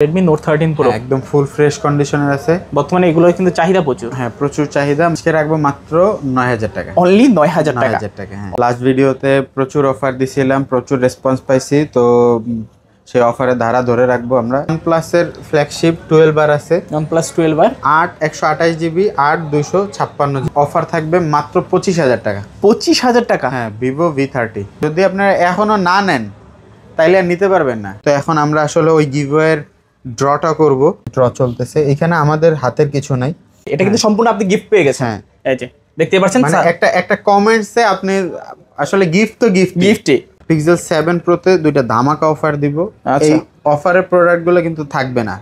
Redmi Note 13 Pro একদম full fresh কন্ডিশনের আছে। বর্তমানে এগুলোর কিন্তু চাহিদা প্রচুর। হ্যাঁ, প্রচুর চাহিদা। আজকে রাখবো মাত্র 9000 টাকা। অনলি 9000 টাকা। 9000 টাকা। হ্যাঁ, লাস্ট ভিডিওতে প্রচুর অফার দিছিলাম, প্রচুর রেসপন্স পাইছি, তো সেই অফারে ধারা ধরে রাখবো আমরা। OnePlus এর ফ্ল্যাগশিপ 12 আর আছে, OnePlus 12 আর 8 128 জিবি 8 256 জিবি। অফার থাকবে মাত্র 25000 টাকা। 25000 টাকা। হ্যাঁ, Vivo V30 যদি আপনারা এখনো না নেন তাইলে আর নিতে পারবেন না। তো এখন আমরা আসলে ওই গিভওয়ের ড্রটা করব। ড্র চলতেছে, এখানে আমাদের হাতের কিছু নাই। এটা কিন্তু সম্পূর্ণ আপনি গিফট পেয়ে গেছেন। হ্যাঁ, এই যে দেখতে পাচ্ছেন, মানে একটা কমেন্টসে আপনি আসলে গিফট তো গিফটই। Pixel 7 Pro তে দুইটা ধামাকা অফার দিব। এই অফারের প্রোডাক্টগুলো কিন্তু থাকবে না।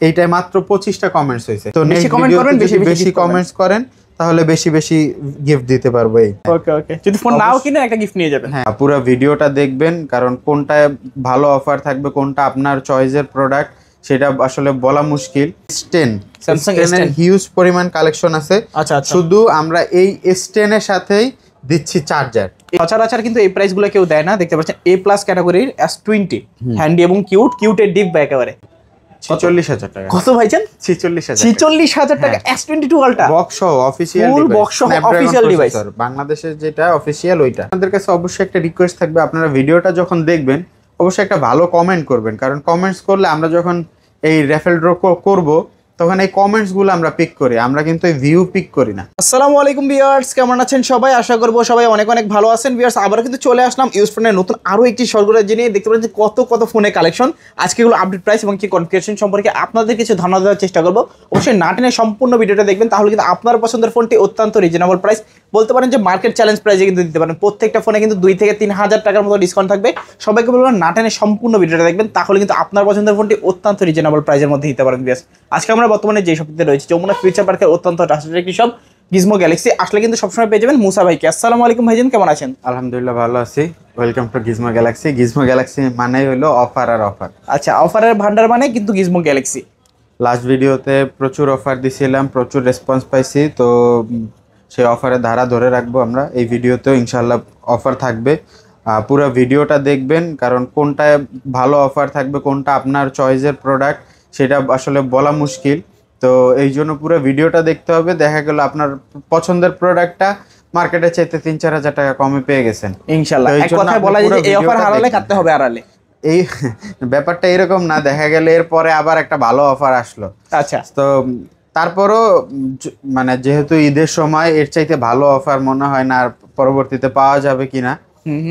এইটাই মাত্র 25টা কমেন্টস হয়েছে। তো বেশি কমেন্ট করবেন, বেশি কমেন্টস করেন তাহলে বেশি গিফট দিতে পারবো। ওকে যদি ফোন নাও কিনেন একটা গিফট নিয়ে যাবেন। হ্যাঁ, পুরো ভিডিওটা দেখবেন, কারণ কোনটায় ভালো অফার থাকবে, কোনটা আপনার চয়েসের প্রোডাক্ট সেটা আসলে বলা মুশকিল। Samsung S10 এর হিউজ পরিমাণ কালেকশন আছে। আচ্ছা, শুধু আমরা এই S10 এর সাথেই দিচ্ছি চার্জার। সচরাচর কিন্তু এই প্রাইসগুলো কেউ দেয় না। দেখতে পাচ্ছেন A+ ক্যাটাগরির S20 হ্যান্ডি এবং কিউটের ডিপ বা একেবারে 46000 টাকা। কত ভাইজান? 46000 টাকা। S22 আলট্রা বক্স সহ অফিশিয়াল ফুল বক্স সহ অফিশিয়াল ডিভাইস, বাংলাদেশের যেটা অফিশিয়াল ওইটা। আপনাদের কাছে অবশ্যই একটা রিকোয়েস্ট থাকবে, আপনারা ভিডিওটা যখন দেখবেন অবশ্যই একটা ভালো কমেন্ট করবেন, কারণ কমেন্টস করলে আমরা যখন এই রেফেল ড্র করব তখন এই কমেন্টসগুলো আমরা পিক করি, আমরা কিন্তু এই ভিউ পিক করি না। আসসালামু আলাইকুম ভিউয়ার্স, কেমন আছেন সবাই? আশা করব সবাই অনেক অনেক ভালো আছেন। ভিউয়ার্স, আবার কিন্তু চলে আসলাম ইউজ ফোনের নতুন আরো একটি সরগোরা জেনে। দেখতে পাচ্ছেন যে কত ফোনের কালেকশন। আজকে এগুলো আপডেট প্রাইস এবং কি কনফিগারেশন সম্পর্কে আপনাদের কিছু ধারণা দেওয়ার চেষ্টা করব। অবশ্যই না টেনে সম্পূর্ণ ভিডিওটা দেখবেন, তাহলে কিন্তু আপনার পছন্দের ফোনটি অত্যন্ত রিজনেবল প্রাইস, বলতে পারেন যে মার্কেট চ্যালেঞ্জ প্রাইসে কিন্তু দিতে পারেন। প্রত্যেকটা ফোনে কিন্তু 2 থেকে 3000 টাকার মতো ডিসকাউন্ট থাকবে। সবাইকে বলবেন না টেনে সম্পূর্ণ ভিডিওটা দেখবেন, তাহলে কিন্তু আপনার পছন্দের ফোনটি অত্যন্ত রিজনেবল প্রাইসের মধ্যে দিতে পারেন। ভিউয়ার্স, আজকে আমরা বর্তমানে যে শপটিতে রয়েছে যমুনা ফিউচার পার্কের অত্যন্ত ট্রাস্টেড একটি শপ গিজমো গ্যালাক্সি। আসলে কিন্তু সবসময় পেয়ে যাবেন মুসা ভাইকে। আসসালামু আলাইকুম ভাইজান, কেমন আছেন? আলহামদুলিল্লাহ ভালো আছি। Welcome to gizmo Galaxy. Gizmo Galaxy মানেই হলো অফার আর অফার। আচ্ছা, অফারের ভান্ডার মানে কিন্তু গিজমো গ্যালাক্সি। লাস্ট ভিডিওতে প্রচুর অফার দিছিলাম, প্রচুর রেসপন্স পাইছি, তো সেই অফারে ধারা ধরে রাখবো আমরা। এই ভিডিওতেও ইনশাল্লাহ অফার থাকবে। পুরো ভিডিওটা দেখবেন, কারণ কোনটায় ভালো অফার থাকবে, কোনটা আপনার চয়েসের প্রোডাক্ট সেটা আসলে বলা মুশকিল। তো এই জন্য পুরো ভিডিওটা দেখতে হবে। দেখা গেল আপনার পছন্দের প্রোডাক্টটা মার্কেটে চাইতে 3-4 হাজার টাকা কমে পেয়ে গেছেন ইনশাআল্লাহ। এক কথায় বলা যায় যে এই অফার হারালে কাটতে হবে আড়ালে। এই ব্যাপারটা এরকম না, দেখা গেল এরপরে আবার একটা ভালো অফার আসলো। আচ্ছা, তো তারপরও মানে যেহেতু ঈদের সময় এর চাইতে ভালো অফার মনে হয় না আর পরবর্তীতে পাওয়া যাবে কিনা।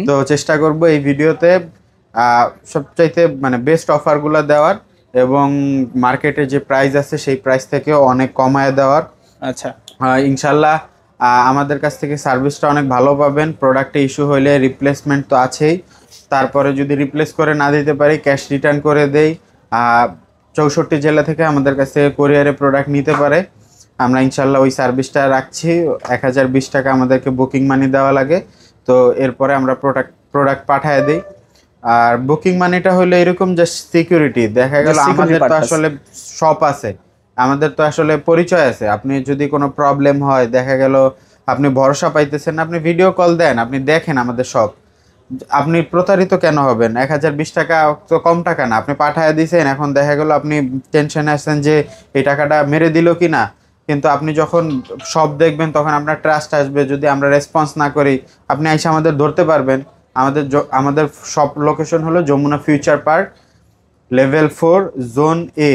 তো চেষ্টা করব এই ভিডিওতে সবচাইতে মানে বেস্ট অফারগুলো দেওয়ার এবং মার্কেটে যে প্রাইস আছে সেই প্রাইস থেকে অনেক কমায় দেওয়ার। আচ্ছা, ইনশাল্লাহ আমাদের কাছ থেকে সার্ভিসটা অনেক ভালো পাবেন। প্রোডাক্টে ইস্যু হলে রিপ্লেসমেন্ট তো আছেই, তারপরে যদি রিপ্লেস করে না দিতে পারি ক্যাশ রিটার্ন করে দেই। 64 জেলা থেকে আমাদের কাছে কোরিয়ারে প্রোডাক্ট নিতে পারে। আমরা ইনশাল্লাহ ওই সার্ভিসটা রাখছি। 1020 টাকা আমাদেরকে বুকিং মানি দেওয়া লাগে, তো এরপরে আমরা প্রোডাক্ট পাঠিয়ে দিই। আর বুকিং মানিটা হলো এরকম জাস্ট সিকিউরিটি। দেখা গেল আমাদের তো আসলে শপ আছে, আমাদের তো আসলে পরিচয় আছে। আপনি যদি কোনো প্রবলেম হয়, দেখা গেল আপনি ভরসা পাইতেছেন, আপনি ভিডিও কল দেন, আপনি দেখেন আমাদের শপ, আপনি প্রতারিত কেন হবেন? 1020 টাকা তো কম টাকা না, আপনি পাঠায় দিয়েছেন, এখন দেখা গেল আপনি টেনশনে আসছেন যে এই টাকাটা মেরে দিল কি না। কিন্তু আপনি যখন সব দেখবেন তখন আপনার ট্রাস্ট আসবে। যদি আমরা রেসপন্স না করি আপনি এসে আমাদের ধরতে পারবেন। আমাদের শপ লোকেশন হলো Jamuna future park, level 4 zone A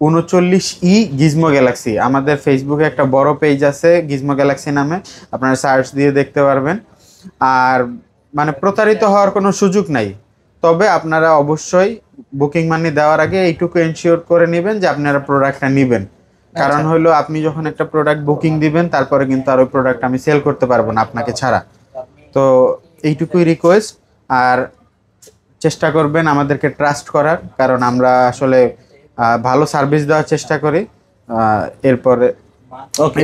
39E Gizmo Galaxy. আমাদের ফেসবুকে একটা বড় পেজ আছে গিজমো গ্যালাক্সি নামে, আপনারা সার্চ দিয়ে দেখতে পারবেন। আর মানে প্রতারিত হওয়ার কোনো সুযোগ নাই, তবে আপনারা অবশ্যই বুকিং মানি দেওয়ার আগে এইটুকু এনশিওর করে নেবেন যে আপনারা প্রোডাক্টটা নেবেন। কারণ হলো আপনি যখন একটা প্রোডাক্ট বুকিং দিবেন তারপরে কিন্তু আর ওই প্রোডাক্ট আমি সেল করতে পারবো না আপনাকে ছাড়া। তো এইটুকুই রিকোয়েস্ট। আর চেষ্টা করবেন আমাদেরকে ট্রাস্ট করার, কারণ আমরা আসলে ভালো সার্ভিস দেওয়ার চেষ্টা করি। এরপরে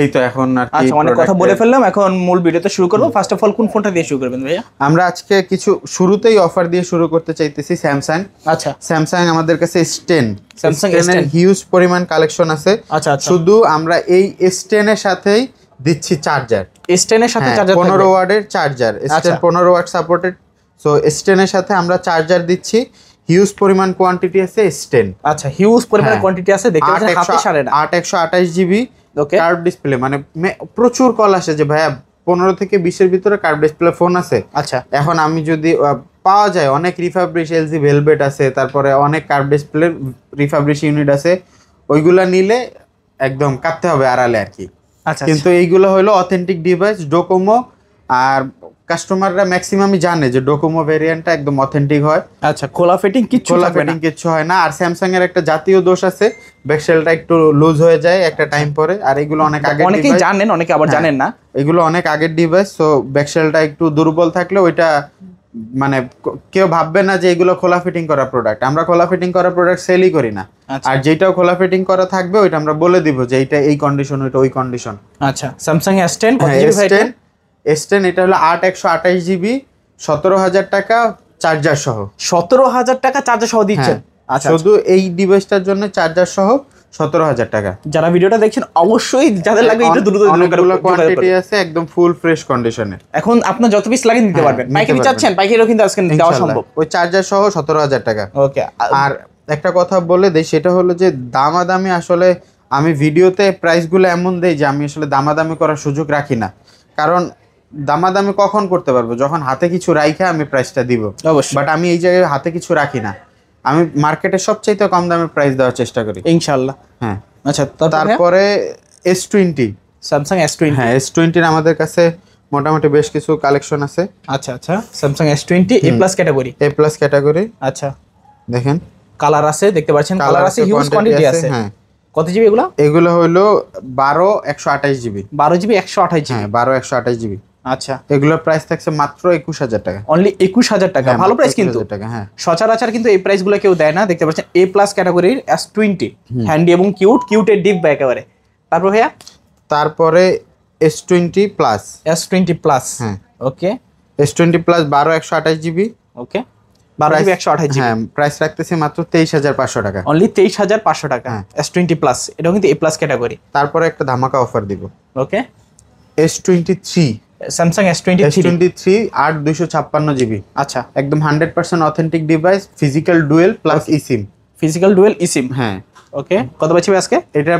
এই তো এখন আর কি অনেক কথা বলে ফেললাম, এখন মূল ভিডিওতে শুরু করব। ফার্স্ট অফ অল কোন ফোনটা দিয়ে শুরু করবেন ভাইয়া? আমরা আজকে কিছু শুরুতেই অফার দিয়ে শুরু করতে চাইতেছি স্যামসাং। আচ্ছা, স্যামসাং আমাদের কাছে স্যামসাং S10 এর হিউজ পরিমাণ কালেকশন আছে। আচ্ছা, শুধু আমরা এই S10 এর সাথেই দিচ্ছি চার্জার। S10 এর সাথে চার্জার 15 ওয়াটের charger. S10 15 watt supported. So S10 এর সাথে আমরা চার্জার দিচ্ছি হিউজ পরিমাণ কোয়ান্টিটি আছে S10। আচ্ছা, হিউজ পরিমাণে কোয়ান্টিটি আছে, দেখতে পাচ্ছেন হাতে সারে না। 8 128 GB ওকে, কার্ভ ডিসপ্লে, মানে প্রচুর কল আসে যে ভাইয়া 15 থেকে 20 এর ভিতরে কার্ভ ডিসপ্লে ফোন আছে। আচ্ছা, এখন আমি যদি পাওয়া যায় অনেক রিফাবরিশ LG ভেলভেট আছে, তারপরে অনেক কার্ভ ডিসপ্লে রিফাবরিশ ইউনিট আছে, ওইগুলা নিলে একদম কাটতে হবে আড়ালে আর কি। আচ্ছা, কিন্তু এইগুলো হলো অথেন্টিক ডিভাইস ডোকোমো, আর কাস্টমাররা ম্যাক্সিমামই জানে যে ডোকোমো ভেরিয়েন্টটা একদম অথেন্টিক হয়। আচ্ছা, খোলা ফিটিং কিচ্ছু খোলা থাকবে না, ফিটিং কিছু হয় না। আর স্যামসাং এর একটা জাতীয় দোষ আছে, ব্যাকশেলটা একটু লুজ হয়ে যায় একটা টাইম পরে, আর এগুলো অনেক আগে অনেকেই জানেন, অনেকে আবার জানেন না, এগুলো অনেক আগের ডিভাইস, তো ব্যাকশেলটা একটু দুর্বল থাকলে ওইটা মানে কেউ ভাববে না যে এগুলো খোলা ফিটিং করা প্রোডাক্ট। আমরা খোলা ফিটিং করা প্রোডাক্ট সেলই করি না। আর যেটাও খোলা ফিটিং করা থাকবে ওইটা আমরা বলে দিব যে এটা এই কন্ডিশন, ওইটা ওই কন্ডিশন। আচ্ছা, স্যামসাং S10 কত জিবি ভাই? S10 এটা হলো 8 128 GB, 17,000 টাকা চার্জার সহ। 17,000 টাকা চার্জার সহ দিচ্ছেন? আচ্ছা, শুধু এই ডিভাইসটার জন্য চার্জার সহ 17,000 টাকা। যারা ভিডিওটা দেখছেন অবশ্যই যাদের লাগবে এটা দ্রুত কোয়ান্টিটি আছে, একদম ফুল ফ্রেশ কন্ডিশনে। এখন আপনার যত পিস লাগে নিতে পারবেন, পাইকারি চাচ্ছেন পাইকারিও কিন্তু আজকে দেওয়া সম্ভব। ওই চার্জার সহ 17,000 টাকা। ওকে, আর একটা কথা বলে দেই, সেটা হলো যে দামাদামি আসলে আমি ভিডিওতে প্রাইসগুলো এমন দেই যে আমি আসলে দামাদামি করার সুযোগ রাখি না, কারণ দামাদামি কখন করতে পারবো? যখন হাতে কিছু রাইখা আমি প্রাইসটা দিব। অবশ্যই, বাট আমি এই জায়গায় হাতে কিছু রাখি না, আমি মার্কেটে সবচাইতে কম দামে প্রাইস দেওয়ার চেষ্টা করি ইনশাআল্লাহ। হ্যাঁ। আচ্ছা, তারপরে S20, স্যামসাং S20। হ্যাঁ, S20 এর আমাদের কাছে মোটামুটি বেশ কিছু কালেকশন আছে। আচ্ছা আচ্ছা, Samsung S20 A+ category. A+ category. আচ্ছা, দেখেন কালার আছে, দেখতে পাচ্ছেন কালার আছে, হিউজ কোয়ান্টিটি আছে। হ্যাঁ, কত জিবি এগুলো? এগুলো হলো 12 128 GB। 12 GB 128 GB? হ্যাঁ, 12 128 GB। আচ্ছা, এগুলোর প্রাইস থাকছে মাত্র 21,000 টাকা। অনলি 21,000 টাকা, ভালো প্রাইস কিন্তু। হ্যাঁ, সচরাচর কিন্তু এই প্রাইসগুলো কেউ দেয় না। দেখতে পাচ্ছেন A+ ক্যাটাগরির S20, হ্যান্ডি এবং কিউটের ডিপ বা একেবারে। তারপর ভাইয়া তারপরে S20 Plus। S20 Plus, হ্যাঁ, ওকে, S20 Plus 12 128 GB। ওকে, 12 জিবি 128 জিবি। হ্যাঁ, প্রাইস রাখতেছি মাত্র 23,500 টাকা। অনলি 23,500 টাকা। S20 Plus, এটাও কিন্তু A+ ক্যাটাগরি। তারপরে একটা ধামাকা অফার দিব। ওকে, S23, স্যামসাং S23 8 256 GB। আচ্ছা, একদম 100% authentic device, physical dual plus eSIM। Physical dual eSIM। হ্যাঁ, ওকে, কত পাচ্ছি আজকে? এটা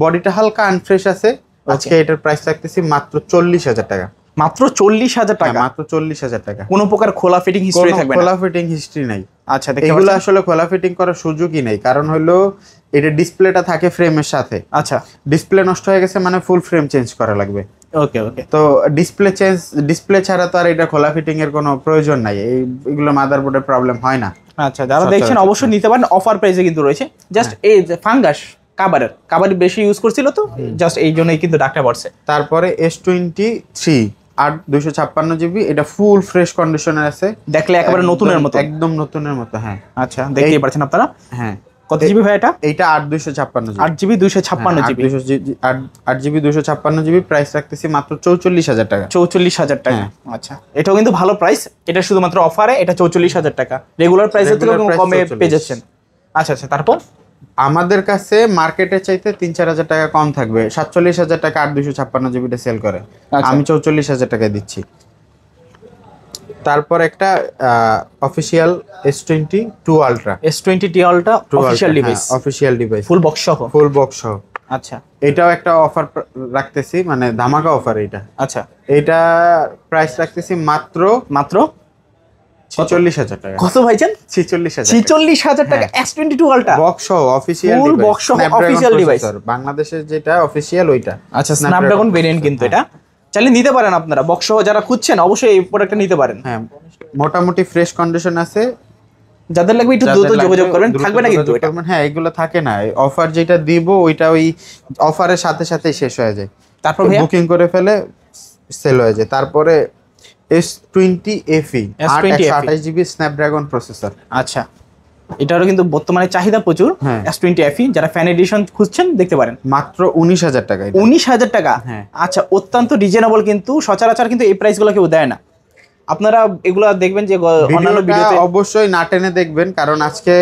বডিটা হালকা আনফ্রেশ আছে, আজকে এটার প্রাইস রাখতেছি মাত্র 40,000 টাকা। মাত্র 40,000 টাকা? মাত্র 40,000 টাকা। কোনো প্রকার খোলা ফিটিং হিস্ট্রি থাকবে না? খোলা ফিটিং হিস্ট্রি নাই। আচ্ছা, দেখতে এগুলো আসলে খোলা ফিটিং করার সুযোগই নেই, কারণ হলো এটা ডিসপ্লেটা থাকে ফ্রেমের সাথে। আচ্ছা, ডিসপ্লে নষ্ট হয়ে গেছে মানে ফুল ফ্রেম চেঞ্জ করা লাগবে। ওকে ওকে, তো ডিসপ্লে ছাড়া তো আর এটা খোলা ফিটিং এর কোনো প্রয়োজন নাই, এইগুলো মাদারবোর্ডের প্রবলেম হয় না। আচ্ছা, যারা দেখছেন অবশ্যই নিতে পারেন, অফার প্রাইসে কিন্তু রয়েছে। জাস্ট এই যে ফাঙ্গাস কাবার বেশি ইউজ করছিল, তো জাস্ট এই জন্যই কিন্তু ডাকটা পড়ছে। তারপরে S23 8 256 GB, এটা ফুল ফ্রেশ কন্ডিশনে আছে, দেখলে একেবারে নতুনের মতো, একদম নতুনের মতো। হ্যাঁ, আচ্ছা, দেখতেই পাচ্ছেন আপনারা। হ্যাঁ, কত জিবি ভাই এটা? এইটা 8 256 GB। 8 GB 256 GB. 8 GB 256 GB, price রাখতেছি মাত্র 44,000 টাকা। 44,000 টাকা। আচ্ছা, এটাও কিন্তু ভালো প্রাইস। এটা শুধুমাত্র অফারে, এটা 44,000 টাকা। রেগুলার প্রাইসের থেকে কমে পেয়ে যাচ্ছেন। আচ্ছা আচ্ছা, তারপর আমাদের কাছে মার্কেটের চাইতে 3-4 হাজার টাকা কম থাকবে। 47,000 টাকা 8 256 জিবিটা সেল করে, আমি 44,000 টাকায় দিচ্ছি। তারপর একটা official S22 Ultra। S22 Ultra official device, official device, full box সহ। ফুল বক্স সহ। আচ্ছা, এটাও একটা অফার রাখতেছি, মানে ধামাকা অফার এটা। আচ্ছা, এটা প্রাইস রাখতেছি মাত্র 46,000 টাকা। কত ভাইজান? 46,000 টাকা S22 Ultra বক্স সহ, অফিশিয়াল ফুল বক্স সহ অফিশিয়াল ডিভাইস। বাংলাদেশের যেটা অফিশিয়াল ওইটা। আচ্ছা, স্ন্যাপড্রাগন ভেরিয়েন্ট কিন্তু এটা। চাইলে নিতে পারেন আপনারা, বক্স সহ যারা খুঁজছেন অবশ্যই এই প্রোডাক্টটা নিতে পারেন। হ্যাঁ, মোটামুটি ফ্রেশ কন্ডিশন আছে। যাদের লাগবে একটু দ্রুত যোগাযোগ করবেন, থাকবে না কিন্তু এটা। হ্যাঁ, এগুলো থাকে না, অফার যেটা দিব ওইটা ওই অফারের সাথে সাথে শেষ হয়ে যায়, তারপর বুকিং করে ফেলে সেল হয়ে যায়। তারপরে S20 FE 8 128 GB Snapdragon processor. আচ্ছা, এটারও কিন্তু বর্তমানে চাহিদা প্রচুর। S20 FE যারা ফ্যান এডিশন খুঁজছেন দেখতে পারেন, মাত্র 19,000 টাকা। 19,000 টাকা? হ্যাঁ, আচ্ছা, অত্যন্ত রিজনেবল কিন্তু। সচরাচর কিন্তু এই প্রাইসগুলো কেউ দেয় না। আপনারা এগুলো দেখবেন যে অন্যান্য ভিডিওতে অবশ্যই না টেনে দেখবেন, কারণ আজকে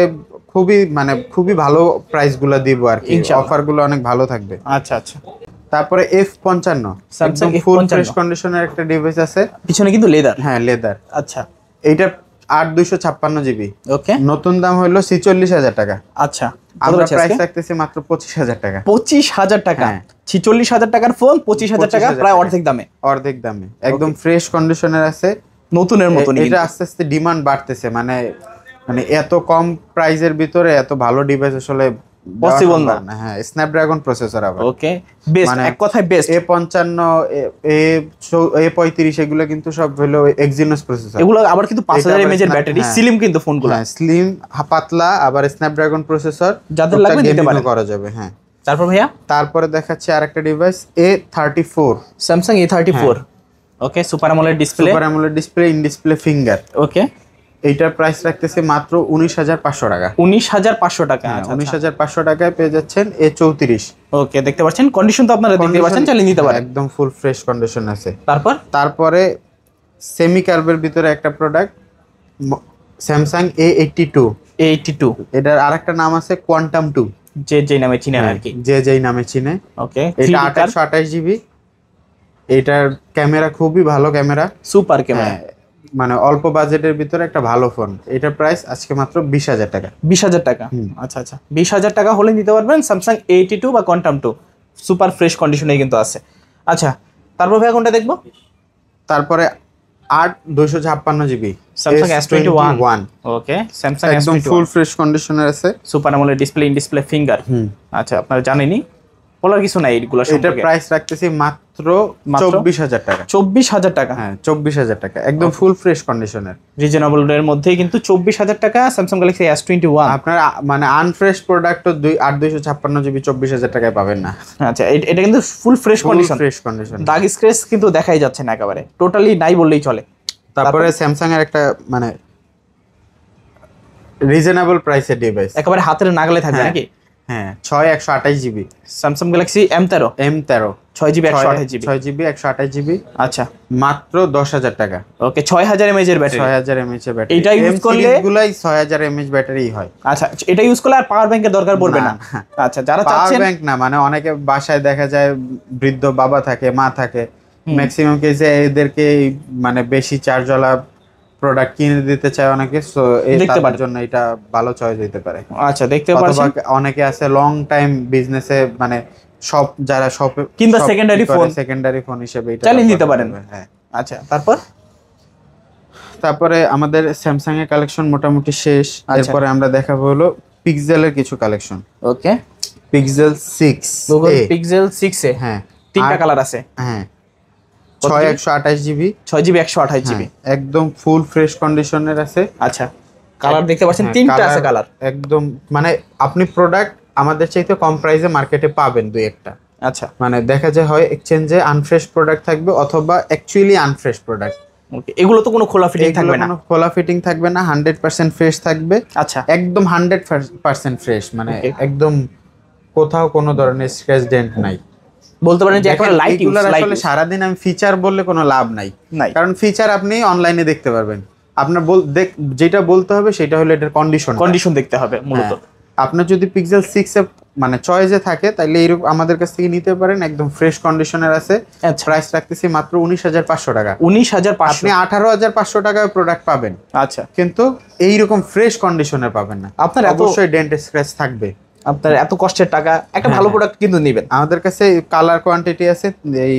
খুবই ভালো প্রাইসগুলো দিব আর কি, অফারগুলো অনেক ভালো থাকবে। আচ্ছা আচ্ছা, তারপরে F55 স্যামসাং ফুল ফ্রেশ কন্ডিশনের একটা ডিভাইস আছে, পিছনে কিন্তু লেদার। হ্যাঁ, লেদার। আচ্ছা, এইটা 8 256 জিবি। ওকে, নতুন দাম হলো 46,000 টাকা। আচ্ছা আমরা প্রাইস রাখতেছি মাত্র 25,000 টাকা। 25,000 টাকা, হ্যাঁ। 46,000 টাকার ফোন 25,000 টাকা, 25,000 প্রায় টাকা। অর্ধেক দামে। অর্ধেক দামে একদম ফ্রেশ কন্ডিশনের আছে, নতুনের মতনই এটা কিন্তু। আস্তে আস্তে ডিমান্ড বাড়তেছে, মানে মানে এত কম প্রাইজের ভিতরে এত ভালো ডিভাইস আসলে Possible সম্ভব না। হ্যাঁ, স্ন্যাপড্রাগন প্রসেসর আবার। ওকে, বেস্ট, মানে এক কথায় বেস্ট। A55 A35 এগুলো কিন্তু সব হলো এক্সিনোস প্রসেসর। এগুলো আবার কিন্তু 5000 mAh এর ব্যাটারি, হ্যাঁ। স্লিম কিন্তু ফোনগুলো। হ্যাঁ, স্লিম পাতলা, আবার স্ন্যাপড্রাগন প্রসেসর, যাদের লাগবে নিতে পারেন। করা যাবে। হ্যাঁ, তারপর ভাইয়া তারপরে দেখাচ্ছি আরেকটা device A34 Samsung A34। Okay, super AMOLED display. Super AMOLED display, in display finger. Okay, এইটার প্রাইস রাখতেছে মাত্র 19,500 টাকা। 19,500 টাকা। হ্যাঁ, আচ্ছা, 19,500 টাকায় পেয়ে যাচ্ছেন A34। ওকে, দেখতে পাচ্ছেন কন্ডিশন তো আপনারা দেখতে পাচ্ছেন, চাইলে নিতে পারেন। একদম ফুল ফ্রেশ কন্ডিশন আছে। তারপরে সেমি কার্ভের ভিতরে একটা প্রোডাক্ট স্যামসাং A82। এটার আরেকটা নাম আছে কোয়ান্টাম 2, যে নামে চিনেন আর কি। যেই নামে চিনে। ওকে, এটা 828 জিবি। এটার ক্যামেরা খুবই ভালো ক্যামেরা, সুপার ক্যামেরা। মানে অল্প বাজেটের ভিতরে একটা ভালো ফোন। এটার প্রাইস আজকে মাত্র 20,000 টাকা। 20,000 টাকা। আচ্ছা আচ্ছা, 20,000 টাকা হলে নিতে পারবেন স্যামসাং A82 বা কোয়ান্টাম 2, সুপার ফ্রেশ কন্ডিশনে কিন্তু আছে। আচ্ছা, তারপর ভাই কোনটা দেখবো? তারপরে 8 256 জিবি স্যামসাং S21। ওকে, স্যামসাং একদম S21 ফুল ফ্রেশ কন্ডিশনের আছে, super AMOLED display, in display finger. আচ্ছা, আপনারা জানেনই, বলার কিছু নাই এগুলো এটার সম্পর্কে। প্রাইস রাখতেছি মাত্র 24,000 টাকা। 24,000 টাকা। হ্যাঁ, 24,000 টাকা একদম ফুল ফ্রেশ কন্ডিশনের। রিজনেবল এর মধ্যেই কিন্তু 24,000 টাকা স্যামসাং গ্যালাক্সি S21। আপনার মানে আনফ্রেশ প্রোডাক্ট 8 256 জিবি 24,000 টাকায় পাবেন না। আচ্ছা, এটা কিন্তু ফুল ফ্রেশ কন্ডিশন, ফ্রেশ কন্ডিশন, দাগ স্ক্র্যাচ কিন্তু দেখাই যাচ্ছে না একেবারে, টোটালি নাই বললেই চলে। তারপরে স্যামসাং এর একটা মানে রিজনেবল প্রাইসের ডিভাইস, একেবারে হাতের নাগালে থাকবে নাকি? হ্যাঁ, 6 128 GB Samsung Galaxy M13। 6GB 128GB। 6GB 128 GB, আচ্ছা, মাত্র 10,000 টাকা। ওকে, 6000 mAh এর ব্যাটারি। 6000 mAh এর ব্যাটারি। এটা ইউজ করলে গুলাই 6000 mAh ব্যাটারি হয়। আচ্ছা, এটা ইউজ করলে আর পাওয়ার ব্যাংকের দরকার পড়বে না। আচ্ছা, যারা পাওয়ার চাচ্ছেন ব্যাংক না, মানে অনেকে বাসায় দেখা যায় বৃদ্ধ বাবা থাকে, মা থাকে, ম্যাক্সিমাম কেসে এদেরকে মানে বেশি চার্জওয়ালা প্রোডাক্ট কিনে দিতে চায় অনেকে, সো তার জন্য এটা ভালো চয়েস হতে পারে। আচ্ছা, দেখতে পাচ্ছেন অনেকে আছে লং টাইম বিজনেসে, মানে শপ, যারা শপে কিংবা সেকেন্ডারি ফোন হিসেবে এটা চালিয়ে নিতে পারেন। হ্যাঁ, আচ্ছা, তারপরে আমাদের স্যামসাং এর কালেকশন মোটামুটি শেষ। এরপরে আমরা দেখাবো হলো পিক্সেলের কিছু কালেকশন। ওকে, পিক্সেল 6, গুগল পিক্সেল 6 এ হ্যাঁ তিনটা কালার আছে। হ্যাঁ, 6 128 জিবি, 6GB 128 জিবি, একদম ফুল ফ্রেশ কন্ডিশনের আছে। আচ্ছা, কালার দেখতে পাচ্ছেন তিনটা আছে কালার, একদম মানে আপনি প্রোডাক্ট আমাদের চাইতে কম প্রাইসে মার্কেটে পাবেন দুই একটা। আচ্ছা, মানে দেখা যায় হয় এক্সচেঞ্জে আনফ্রেশ প্রোডাক্ট থাকবে, অথবা অ্যাকচুয়ালি আনফ্রেশ প্রোডাক্ট। ওকে, এগুলো তো কোনো খোলা ফিটিং থাকবে না? খোলা ফিটিং থাকবে না, 100% ফ্রেশ থাকবে। আচ্ছা, একদম 100% ফ্রেশ, মানে একদম কোথাও কোনো ধরনের স্ক্র্যাচ ডেন্ট নাই। বলতে পারেন যে এখন লাইট ইউজ, আসলে সারাদিন আমি ফিচার বললে কোনো লাভ নাই, কারণ ফিচার আপনি অনলাইনে দেখতে পারবেন। আপনার যেটা বলতে হবে সেটা হলো এটার কন্ডিশন দেখতে হবে মূলত। আপনার যদি পিক্সেল 6 এ মানে চয়েসে থাকে, তাহলে এইরকম আমাদের কাছ থেকে নিতে পারেন, একদম ফ্রেশ কন্ডিশনের আছে। প্রাইস রাখতেছি মাত্র 19,500 টাকা। 19,500, আপনি 18,500 টাকায় প্রোডাক্ট পাবেন। আচ্ছা, কিন্তু এইরকম ফ্রেশ কন্ডিশনের পাবেন না, আপনার অবশ্যই ডেন্ট স্ক্র্যাচ থাকবে। আপনার এত কষ্টের টাকা, একটা ভালো প্রোডাক্ট কিন্তু নেবেন। আমাদের কাছে কালার কোয়ান্টিটি আছে, এই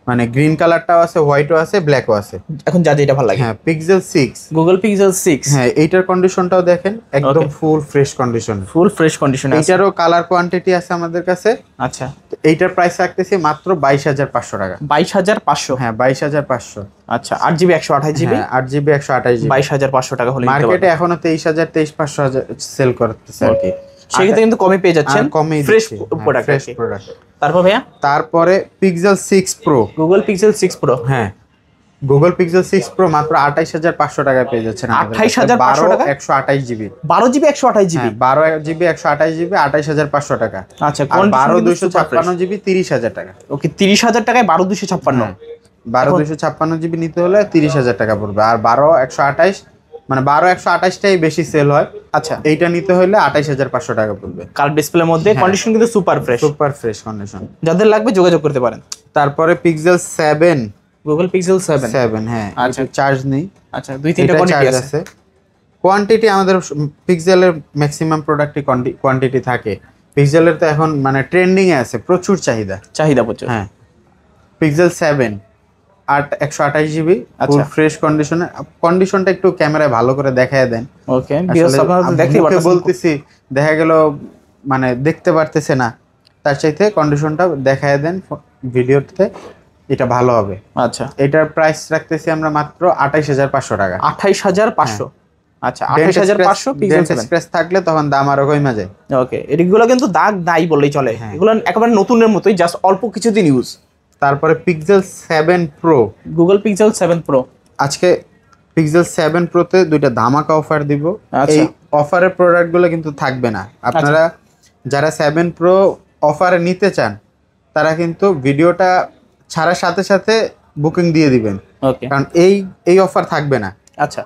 মানে গ্রিন কালারটাও আছে, হোয়াইটও আছে, ব্ল্যাকও আছে। এখন যা যেটা ভালো লাগে। হ্যাঁ, পিক্সেল 6, গুগল পিক্সেল 6। হ্যাঁ, এইটার কন্ডিশনটাও দেখেন, একদম full fresh condition, full fresh condition. এইটারও কালার কোয়ান্টিটি আছে আমাদের কাছে। আচ্ছা, এইটার প্রাইস রাখতেছি মাত্র 22,500 টাকা। 22,500? হ্যাঁ, 22,500। আচ্ছা, 8GB 128 জিবি, 8GB 128 জিবি, 22,500 টাকা হলে মার্কেটে এখনো 23,000 23,500 সেল করতেছে আর কি। সেক্ষেত্রে কিন্তু কমে পেয়ে যাচ্ছেন, ফ্রেশ প্রোডাক্ট। তারপর ভাইয়া, তারপরে pixel 6 pro, Google pixel 6 pro. হ্যাঁ, গুগল পিক্সেল 6 প্রো মাত্র 28,500 টাকায় পেয়ে যাচ্ছেন। 28,500 টাকা, 128 GB, 12GB 128 GB, 12GB 128 GB, 28,500 টাকা। আচ্ছা, 12 256 জিবি 30,000 টাকা। ওকে, 30,000 টাকায় 12 256। 12 256 জিবি নিতে হলে 30,000 টাকা পড়বে। আর 12 128 মানে 12 128টাই বেশি সেল হয়। আচ্ছা, এইটা নিতে হলে 28,500 টাকা পড়বে। কালার ডিসপ্লের মধ্যে, কন্ডিশন কিন্তু সুপার ফ্রেশ কন্ডিশন। যাদের লাগবে যোগাযোগ করতে পারেন। তারপরে পিক্সেল 7, Google Pixel 7 7 হ্যাঁ, আচ্ছা। এটা চার্জ নেই। আচ্ছা, দুই তিনটা এটা কোয়ালিটি চার্জ আছে। আছে। কোয়ান্টিটি আমাদের পিক্সেলের ম্যাক্সিমাম প্রোডাক্টই কোয়ান্টিটি থাকে। পিক্সেলের তো এখন মানে ট্রেন্ডিং এ আছে, প্রচুর চাহিদা প্রচুর। হ্যাঁ। পিক্সেল 7 128 জিবি ফুল আচ্ছা। ফ্রেশ কন্ডিশনে। কন্ডিশনটা একটু ক্যামেরায় ভালো করে দেখায় দেন। ওকে, ভিউয়ার্স আপনারা তো দেখতেই মুখে পারতেছেন। বলতেছি, দেখা গেল মানে দেখতে পারতেছে না, তার চাইতে কন্ডিশনটা দেখায় দেন ভিডিওতে, এটা ভালো হবে। আচ্ছা, এটার প্রাইস রাখতেছি আমরা মাত্র 28500 টাকা। 28500। আচ্ছা, 28500 পিক্সেল 7। স্ক্র্যাচ থাকলে তখন দাম আরো কমে যায়। ওকে, এগুলো কিন্তু দাগ নাই বললেই চলে। হ্যাঁ। এগুলো একেবারে নতুনের মতোই, জাস্ট অল্প কিছুদিন ইউজ। তারপরে pixel 7 pro, Google Pixel 7 Pro। আজকে পিক্সেল 7 প্রোতে দুইটা ধামাকা অফার দিব। আচ্ছা। এই অফারের প্রোডাক্টগুলো কিন্তু থাকবে না। আপনারা যারা 7 প্রো অফারে নিতে চান তারা কিন্তু ভিডিওটা ছাড়ার সাথে সাথে বুকিং দিয়ে দিবেন, ওকে, কারণ এই অফার থাকবে না। আচ্ছা,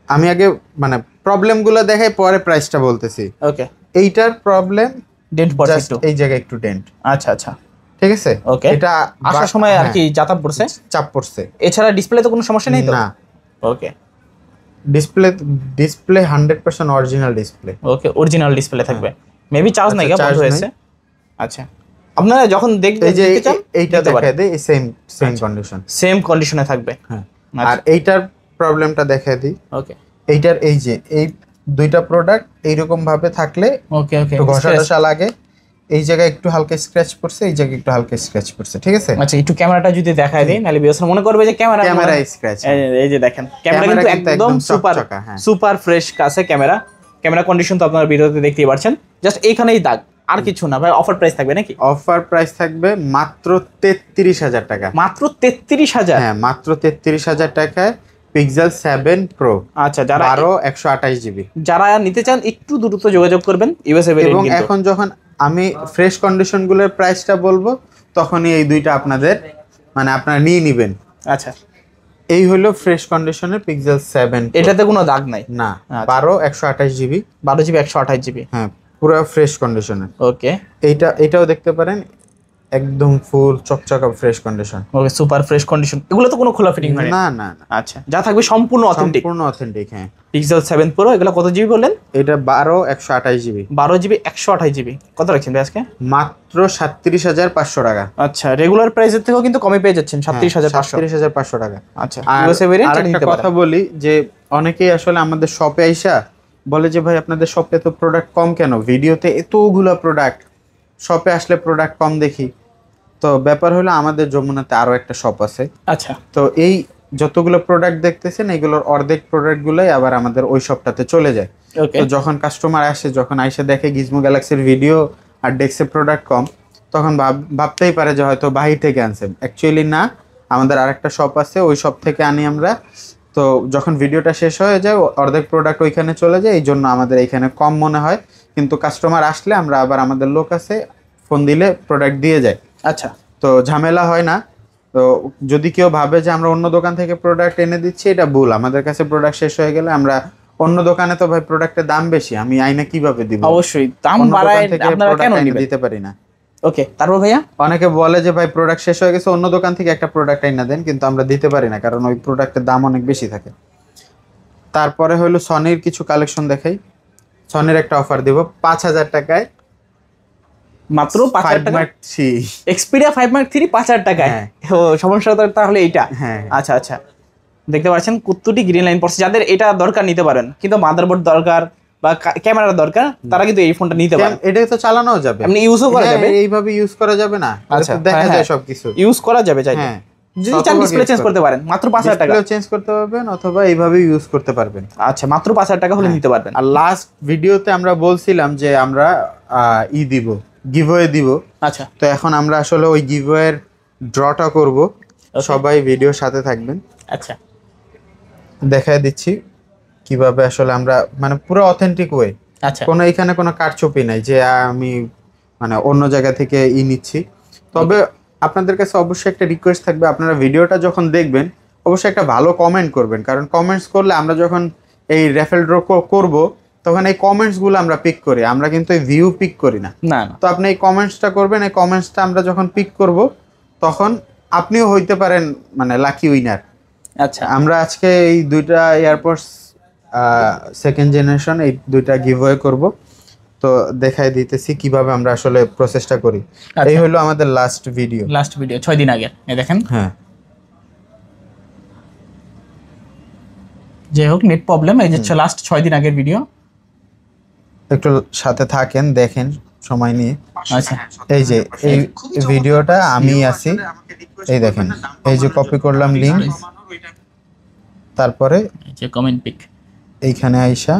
আমি আগে মানে প্রবলেমগুলো দেখাই, পরে প্রাইসটা বলতেছি। ওকে। এইটার প্রবলেম ডেন্ট পড়ছে জাস্ট একটু। এই জায়গায় একটু ডেন্ট, আচ্ছা, আচ্ছা, ঠিক আছে। ওকে। এটা আসার সময় আর হ্যাঁ, কি যাতায়াত পড়ছে, চাপ পড়ছে। এছাড়া ডিসপ্লেতে কোনো সমস্যা নেই তো? না, ওকে, ডিসপ্লে 100% অরিজিনাল ডিসপ্লে। ওকে, অরিজিনাল ডিসপ্লে থাকবে। মেবি চার্জ নাই, আচ্ছা, বন্ধ charge হয়েছে। আচ্ছা, আপনারা যখন দেখবেন এই যে দেখতে চান এইটা নিতে পারেন। দেখায় দেই, সেম আচ্ছা। কন্ডিশন, সেম কন্ডিশনে থাকবে। হ্যাঁ। আচ্ছা। আর এইটার প্রবলেমটা দেখায় দিই। ওকে, এইটার এই যে এই দুইটা প্রোডাক্ট এইরকম ভাবে থাকলে ওকে, ওকে। একটু ঘষা টষা লাগে। এই জায়গায় একটু হালকা স্ক্র্যাচ পড়ছে, এই জায়গায় একটু হালকা স্ক্র্যাচ পড়ছে, ঠিক আছে। আচ্ছা, একটু ক্যামেরাটা যদি দেখায় দেই, নাহলে ভিউয়ার্স মনে করবে যে ক্যামেরা স্ক্র্যাচ। এই যে দেখেন, ক্যামেরা ক্যামেরা কিন্তু কিন্তু একদম একদম সুপার চকচকা, হ্যাঁ। সুপার ফ্রেশ কাছে ক্যামেরা কন্ডিশন তো আপনারা ভিডিওতে দেখতেই পাচ্ছেন। জাস্ট এইখানেই দাগ, আর কিছু না ভাই। অফার প্রাইস থাকবে নাকি? অফার প্রাইস থাকবে মাত্র 33000 টাকা। মাত্র 33000? হ্যাঁ, মাত্র 33000 টাকায় পিক্সেল 7 প্রো। আচ্ছা, যারা 128 জিবি যারা নিতে চান একটু দ্রুত যোগাযোগ করবেন। ইউএসএ এবং ভেরিয়েন্ট কিন্তু। এখন যখন আমি ফ্রেশ কন্ডিশনগুলোর প্রাইসটা বলবো, তখনই এই দুইটা আপনাদের মানে আপনারা নিয়ে নেবেন। আচ্ছা, এই হলো ফ্রেশ কন্ডিশনের পিক্সেল 7 Pro। এটাতে কোনো দাগ নাই? না, আচ্ছা। 12 128 জিবি, 12 জিবি 128 জিবি। হ্যাঁ, পুরো ফ্রেশ কন্ডিশনের। ওকে, এটাও দেখতে পারেন, একদম ফুল চকচকা ফ্রেশ কন্ডিশন। ওকে, সুপার ফ্রেশ কন্ডিশন। এগুলো তো কোনো খোলা ফিটিং হয় না? না না না, আচ্ছা, যা থাকবে সম্পূর্ণ অথেন্টিক। সম্পূর্ণ অথেন্টিক। হ্যাঁ, পিক্সেল 7 প্রো এগুলো কত জিবি বললেন? এটা 12 128 জিবি, 12 জিবি 128 জিবি। কত রাখছেন ভাই আজকে? মাত্র 37500 টাকা। আচ্ছা, রেগুলার প্রাইসের থেকেও কিন্তু কমে পেয়ে যাচ্ছেন, 37500। 37500 টাকা। আচ্ছা, আর ইউএসএ ভেরিয়েন্ট আরেকটা নিতে কথা পারেন। বলি যে অনেকেই আসলে আমাদের শপে আইসা বলে যে ভাই আপনাদের শপে তো প্রোডাক্ট কম কেন, ভিডিওতে এতগুলো প্রোডাক্ট, শপে আসলে প্রোডাক্ট কম দেখি। তো ব্যাপার হলো আমাদের যমুনাতে আরো একটা শপ আছে। আচ্ছা, তো এই যতগুলো প্রোডাক্ট দেখতেছেন এগুলোর অর্ধেক প্রোডাক্টগুলোই আবার আমাদের ওই শপটাতে চলে যায়। ওকে, তো যখন কাস্টমার আসে, যখন আইসা দেখে গিজমো গ্যালাক্সির ভিডিও আর ডেস্কের প্রোডাক্ট কম, তখন ভাবতেই পারে যে হয়তো বাহির থেকে আনছে। অ্যাকচুয়ালি না, আমাদের আরেকটা শপ আছে, ওই শপ থেকে আনি আমরা। তো যখন ভিডিওটা শেষ হয়ে যায় অর্ধেক প্রোডাক্ট ওইখানে চলে যায়, এই জন্য আমাদের এইখানে কম মনে হয়। কিন্তু কাস্টমার আসলে আমরা আবার আমাদের লোক আছে, ফোন দিলে প্রোডাক্ট দিয়ে যায়। আচ্ছা, তো ঝামেলা হয় না। তো যদি কেউ ভাবে যে আমরা অন্য দোকান থেকে প্রোডাক্ট এনে দিচ্ছি, এটা ভুল। আমাদের কাছে প্রোডাক্ট শেষ হয়ে গেলে আমরা অন্য দোকানে, তো ভাই প্রোডাক্টের দাম বেশি, আমি আইনা কিভাবে দিব? অবশ্যই দাম অন্য বাড়ায় দোকান থেকে আপনারা product কেন এনে নেবেন? দিতে পারি না। ওকে, তারপর ভাইয়া? অনেকে বলে যে ভাই প্রোডাক্ট শেষ হয়ে গেছে, অন্য দোকান থেকে একটা প্রোডাক্ট এনে দেন, কিন্তু আমরা দিতে পারি না, কারণ ওই প্রোডাক্টের দাম অনেক বেশি থাকে। তারপরে হলো সনির কিছু কালেকশন দেখাই। সনির একটা অফার দিব 5000 টাকায়, মাত্র 5000 টাকা। 5 এক্সপিরিয়া 5 Mark 3 5000 টাকায়। হ্যাঁ। ও, সমস্যা তো তাহলে এইটা। হ্যাঁ। আচ্ছা, আচ্ছা, দেখতে পাচ্ছেন কুত্তুটি গ্রিন লাইন পড়ছে। যাদের এটা দরকার নিতে পারেন, কিন্তু মাদারবোর্ড দরকার বা ক্যামেরা দরকার, তারা কিন্তু এই ফোনটা নিতে পারেন। এটা তো চালানোও যাবে, এমনি ইউজও করা হ্যাঁ, যাবে। এইভাবে ইউজ করা যাবে না? আচ্ছা, দেখা হ্যাঁ, যায় হ্যাঁ। সবকিছু ইউজ করা যাবে চাইলে। হ্যাঁ, যদি চান ডিসপ্লে চেঞ্জ করতে পারেন, মাত্র 5000 টাকা। ডিসপ্লে চেঞ্জ করতে পারবেন অথবা এইভাবে ইউজ করতে পারবেন। আচ্ছা, মাত্র 5000 টাকা হলে নিতে পারবেন। আর লাস্ট ভিডিওতে আমরা বলছিলাম যে আমরা দিব, গিভওয়ে দিব। আচ্ছা, তো এখন আমরা আসলে ওই গিভওয়ের ড্রটা করব। সবাই ভিডিওর সাথে থাকবেন। আচ্ছা, দেখায় দিচ্ছি কিভাবে আসলে আমরা মানে পুরো অথেন্টিক ওয়ে, আচ্ছা, কোনো এখানে কোনো কারচুপি নাই যে আমি মানে অন্য জায়গা থেকে নিচ্ছি। তবে আপনাদের কাছে অবশ্যই একটা রিকোয়েস্ট থাকবে, আপনারা ভিডিওটা যখন দেখবেন অবশ্যই একটা ভালো কমেন্ট করবেন, কারণ কমেন্টস করলে আমরা যখন এই রেফেল ড্র করব তখন এই কমেন্টসগুলো আমরা পিক করি, আমরা কিন্তু এই ভিউ পিক করি না। না না, তো আপনি এই কমেন্টসটা করবেন, এই কমেন্টসটা আমরা যখন পিক করব তখন আপনিও হইতে পারেন মানে লাকি উইনার। আচ্ছা আমরা আজকে এই দুইটা এয়ারপডস সেকেন্ড জেনারেশন এই দুইটা গিভওয়ে করব, তো দেখাই দিতেছি কিভাবে আমরা আসলে প্রসেসটা করি। এই হলো আমাদের লাস্ট ভিডিও 6 দিন আগে, এই দেখেন। হ্যাঁ, যাই হোক নেট প্রবলেম, এই যে লাস্ট 6 দিন আগের ভিডিও। একটু সাথে থাকেন, দেখেন সময় নিয়ে। আচ্ছা এই যে এই ভিডিওটা আমি আছি, এই দেখেন, এই যে কপি করলাম লিংক, তারপরে এই যে কমেন্ট পিক, এইখানে আইসা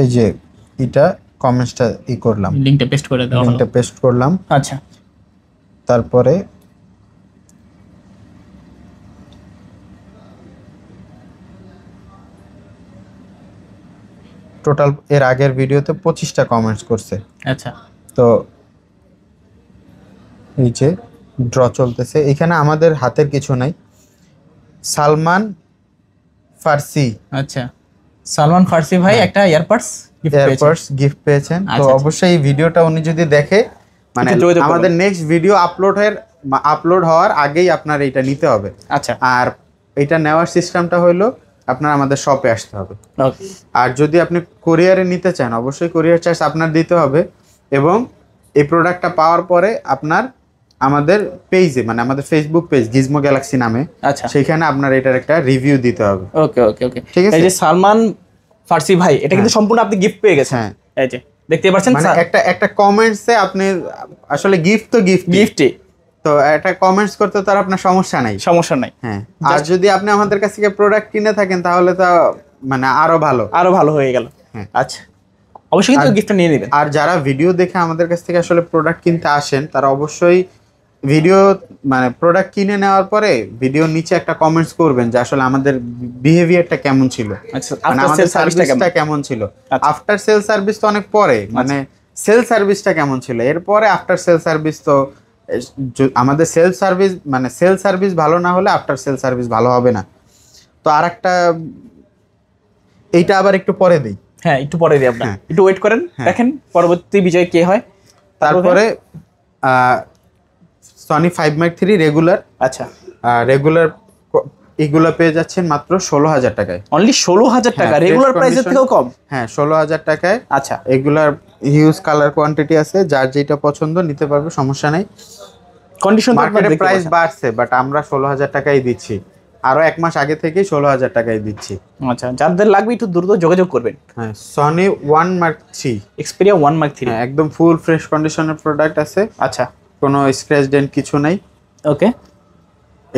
এই যে এটা কমেন্টসটা করলাম, লিংকটা পেস্ট করে দাও, লিংকটা পেস্ট করলাম। আচ্ছা তারপরে টোটাল এর আগের ভিডিওতে 25টা কমেন্টস করছে। আচ্ছা তো এই যে ড্র চলতেছে, এখানে আমাদের হাতের কিছু নাই। সালমান ফার্সি, আচ্ছা সালমান ফার্সি ভাই একটা এয়ারপডস এয়ারপডস গিফট পেয়েছেন। তো অবশ্যই এই ভিডিওটা উনি যদি দেখে, মানে আমাদের নেক্সট ভিডিও আপলোড হওয়ার আগেই আপনার এটা নিতে হবে। আচ্ছা আর এটা নেওয়ার সিস্টেমটা হলো আপনার আমাদের শপে আসতে হবে। ওকে। আর যদি আপনি কুরিয়ারে নিতে চান, অবশ্যই কুরিয়ার চার্জ আপনার দিতে হবে, এবং এই প্রোডাক্টটা পাওয়ার পরে আপনার আমাদের পেজে, মানে আমাদের ফেসবুক পেজ গিজমো গ্যালাক্সি নামে, আচ্ছা সেখানে আপনার এটার একটা রিভিউ দিতে হবে। ওকে ওকে ওকে ঠিক আছে। এই যে সালমান ফার্সি ভাই, এটা কিন্তু সম্পূর্ণ আপনি গিফট পেয়ে গেছেন। হ্যাঁ, এই যে দেখতে পাচ্ছেন, মানে একটা কমেন্টসে আপনি আসলে গিফট তো গিফটে, তো একটা কমেন্টস করতে তো আর আপনার সমস্যা নাই। হ্যাঁ, আর যদি আপনি আমাদের কাছ থেকে প্রোডাক্ট কিনে থাকেন তাহলে তো মানে আরো ভালো হয়ে গেল। হ্যাঁ, আচ্ছা অবশ্যই কিন্তু গিফটটা নিয়ে নেবেন। আর যারা ভিডিও দেখে আমাদের কাছ থেকে আসলে প্রোডাক্ট কিনতে আসেন, তারা অবশ্যই ভিডিও মানে প্রোডাক্ট কিনে নেওয়ার পরে ভিডিওর নিচে একটা কমেন্টস করবেন যে আসলে আমাদের বিহেভিয়ারটা কেমন ছিল, আচ্ছা মানে আমাদের সার্ভিসটা কেমন ছিল। আফটার সেল সার্ভিস তো অনেক পরে, মানে সেল সার্ভিসটা কেমন ছিল, এরপরে আফটার সেল সার্ভিস। তো আমাদের সেল সার্ভিস ভালো না হলে আফটার সেল সার্ভিস ভালো হবে না। তো আরেকটা, এইটা আবার একটু পরে দেই। হ্যাঁ একটু পরে দিই, আপনার একটু ওয়েট করেন, দেখেন পরবর্তী বিজয় কে হয়। তারপরে সনি 5 Mark 3 রেগুলার, আচ্ছা রেগুলার এগুলো পেয়ে যাচ্ছেন মাত্র 16,000 টাকায়। অনলি 16,000 টাকা, রেগুলার প্রাইসের থেকেও কম। হ্যাঁ, 16,000 টাকায়। আচ্ছা এগুলার হিউজ কালার কোয়ান্টিটি আছে, যার যেটা পছন্দ নিতে পারবে, সমস্যা নাই। কন্ডিশন মার্কেটে প্রাইস বাড়ছে, বাট আমরা 16,000 টাকাই দিচ্ছি, আরো 1 মাস আগে থেকেই 16,000 টাকাই দিচ্ছি। আচ্ছা যাদের লাগবে একটু দ্রুত যোগাযোগ করবেন। হ্যাঁ, সনি 1 Mark 3 এক্সপেরিয়া 1 Mark 3, একদম ফুল ফ্রেশ কন্ডিশনের প্রোডাক্ট আছে। আচ্ছা কোনো স্ক্র্যাচ ডেন্ট কিছু নাই। ওকে,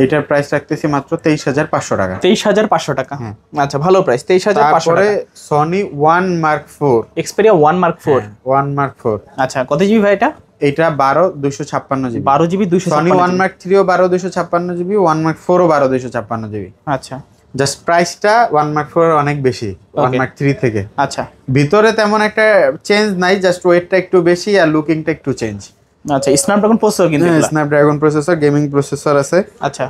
এইটার প্রাইস রাখতেছি মাত্র 23,500 টাকা। 23,500 টাকা, আচ্ছা ভালো প্রাইস 23,500 টাকা। তারপরে Sony 1 Mark 4, Xperia 1 Mark 4, 1 Mark 4, আচ্ছা কত জিবি ভাই এটা? এটা 12/256 জিবি। 12 জিবি 256। সনি 1 Mark 3 ও 12/256 জিবি, 1 Mark 4 ও 12/256 জিবি। আচ্ছা জাস্ট প্রাইসটা 1 Mark 4 অনেক বেশি 1 Mark 3 থেকে। আচ্ছা ভিতরে তেমন একটা চেঞ্জ নাই, জাস্ট ওয়েটটা একটু বেশি আর লুকিংটা একটু চেঞ্জ। আচ্ছা স্ন্যাপড্রাগন প্রসেসর কিন্তু, স্ন্যাপড্রাগন প্রসেসর, গেমিং প্রসেসর আছে। আচ্ছা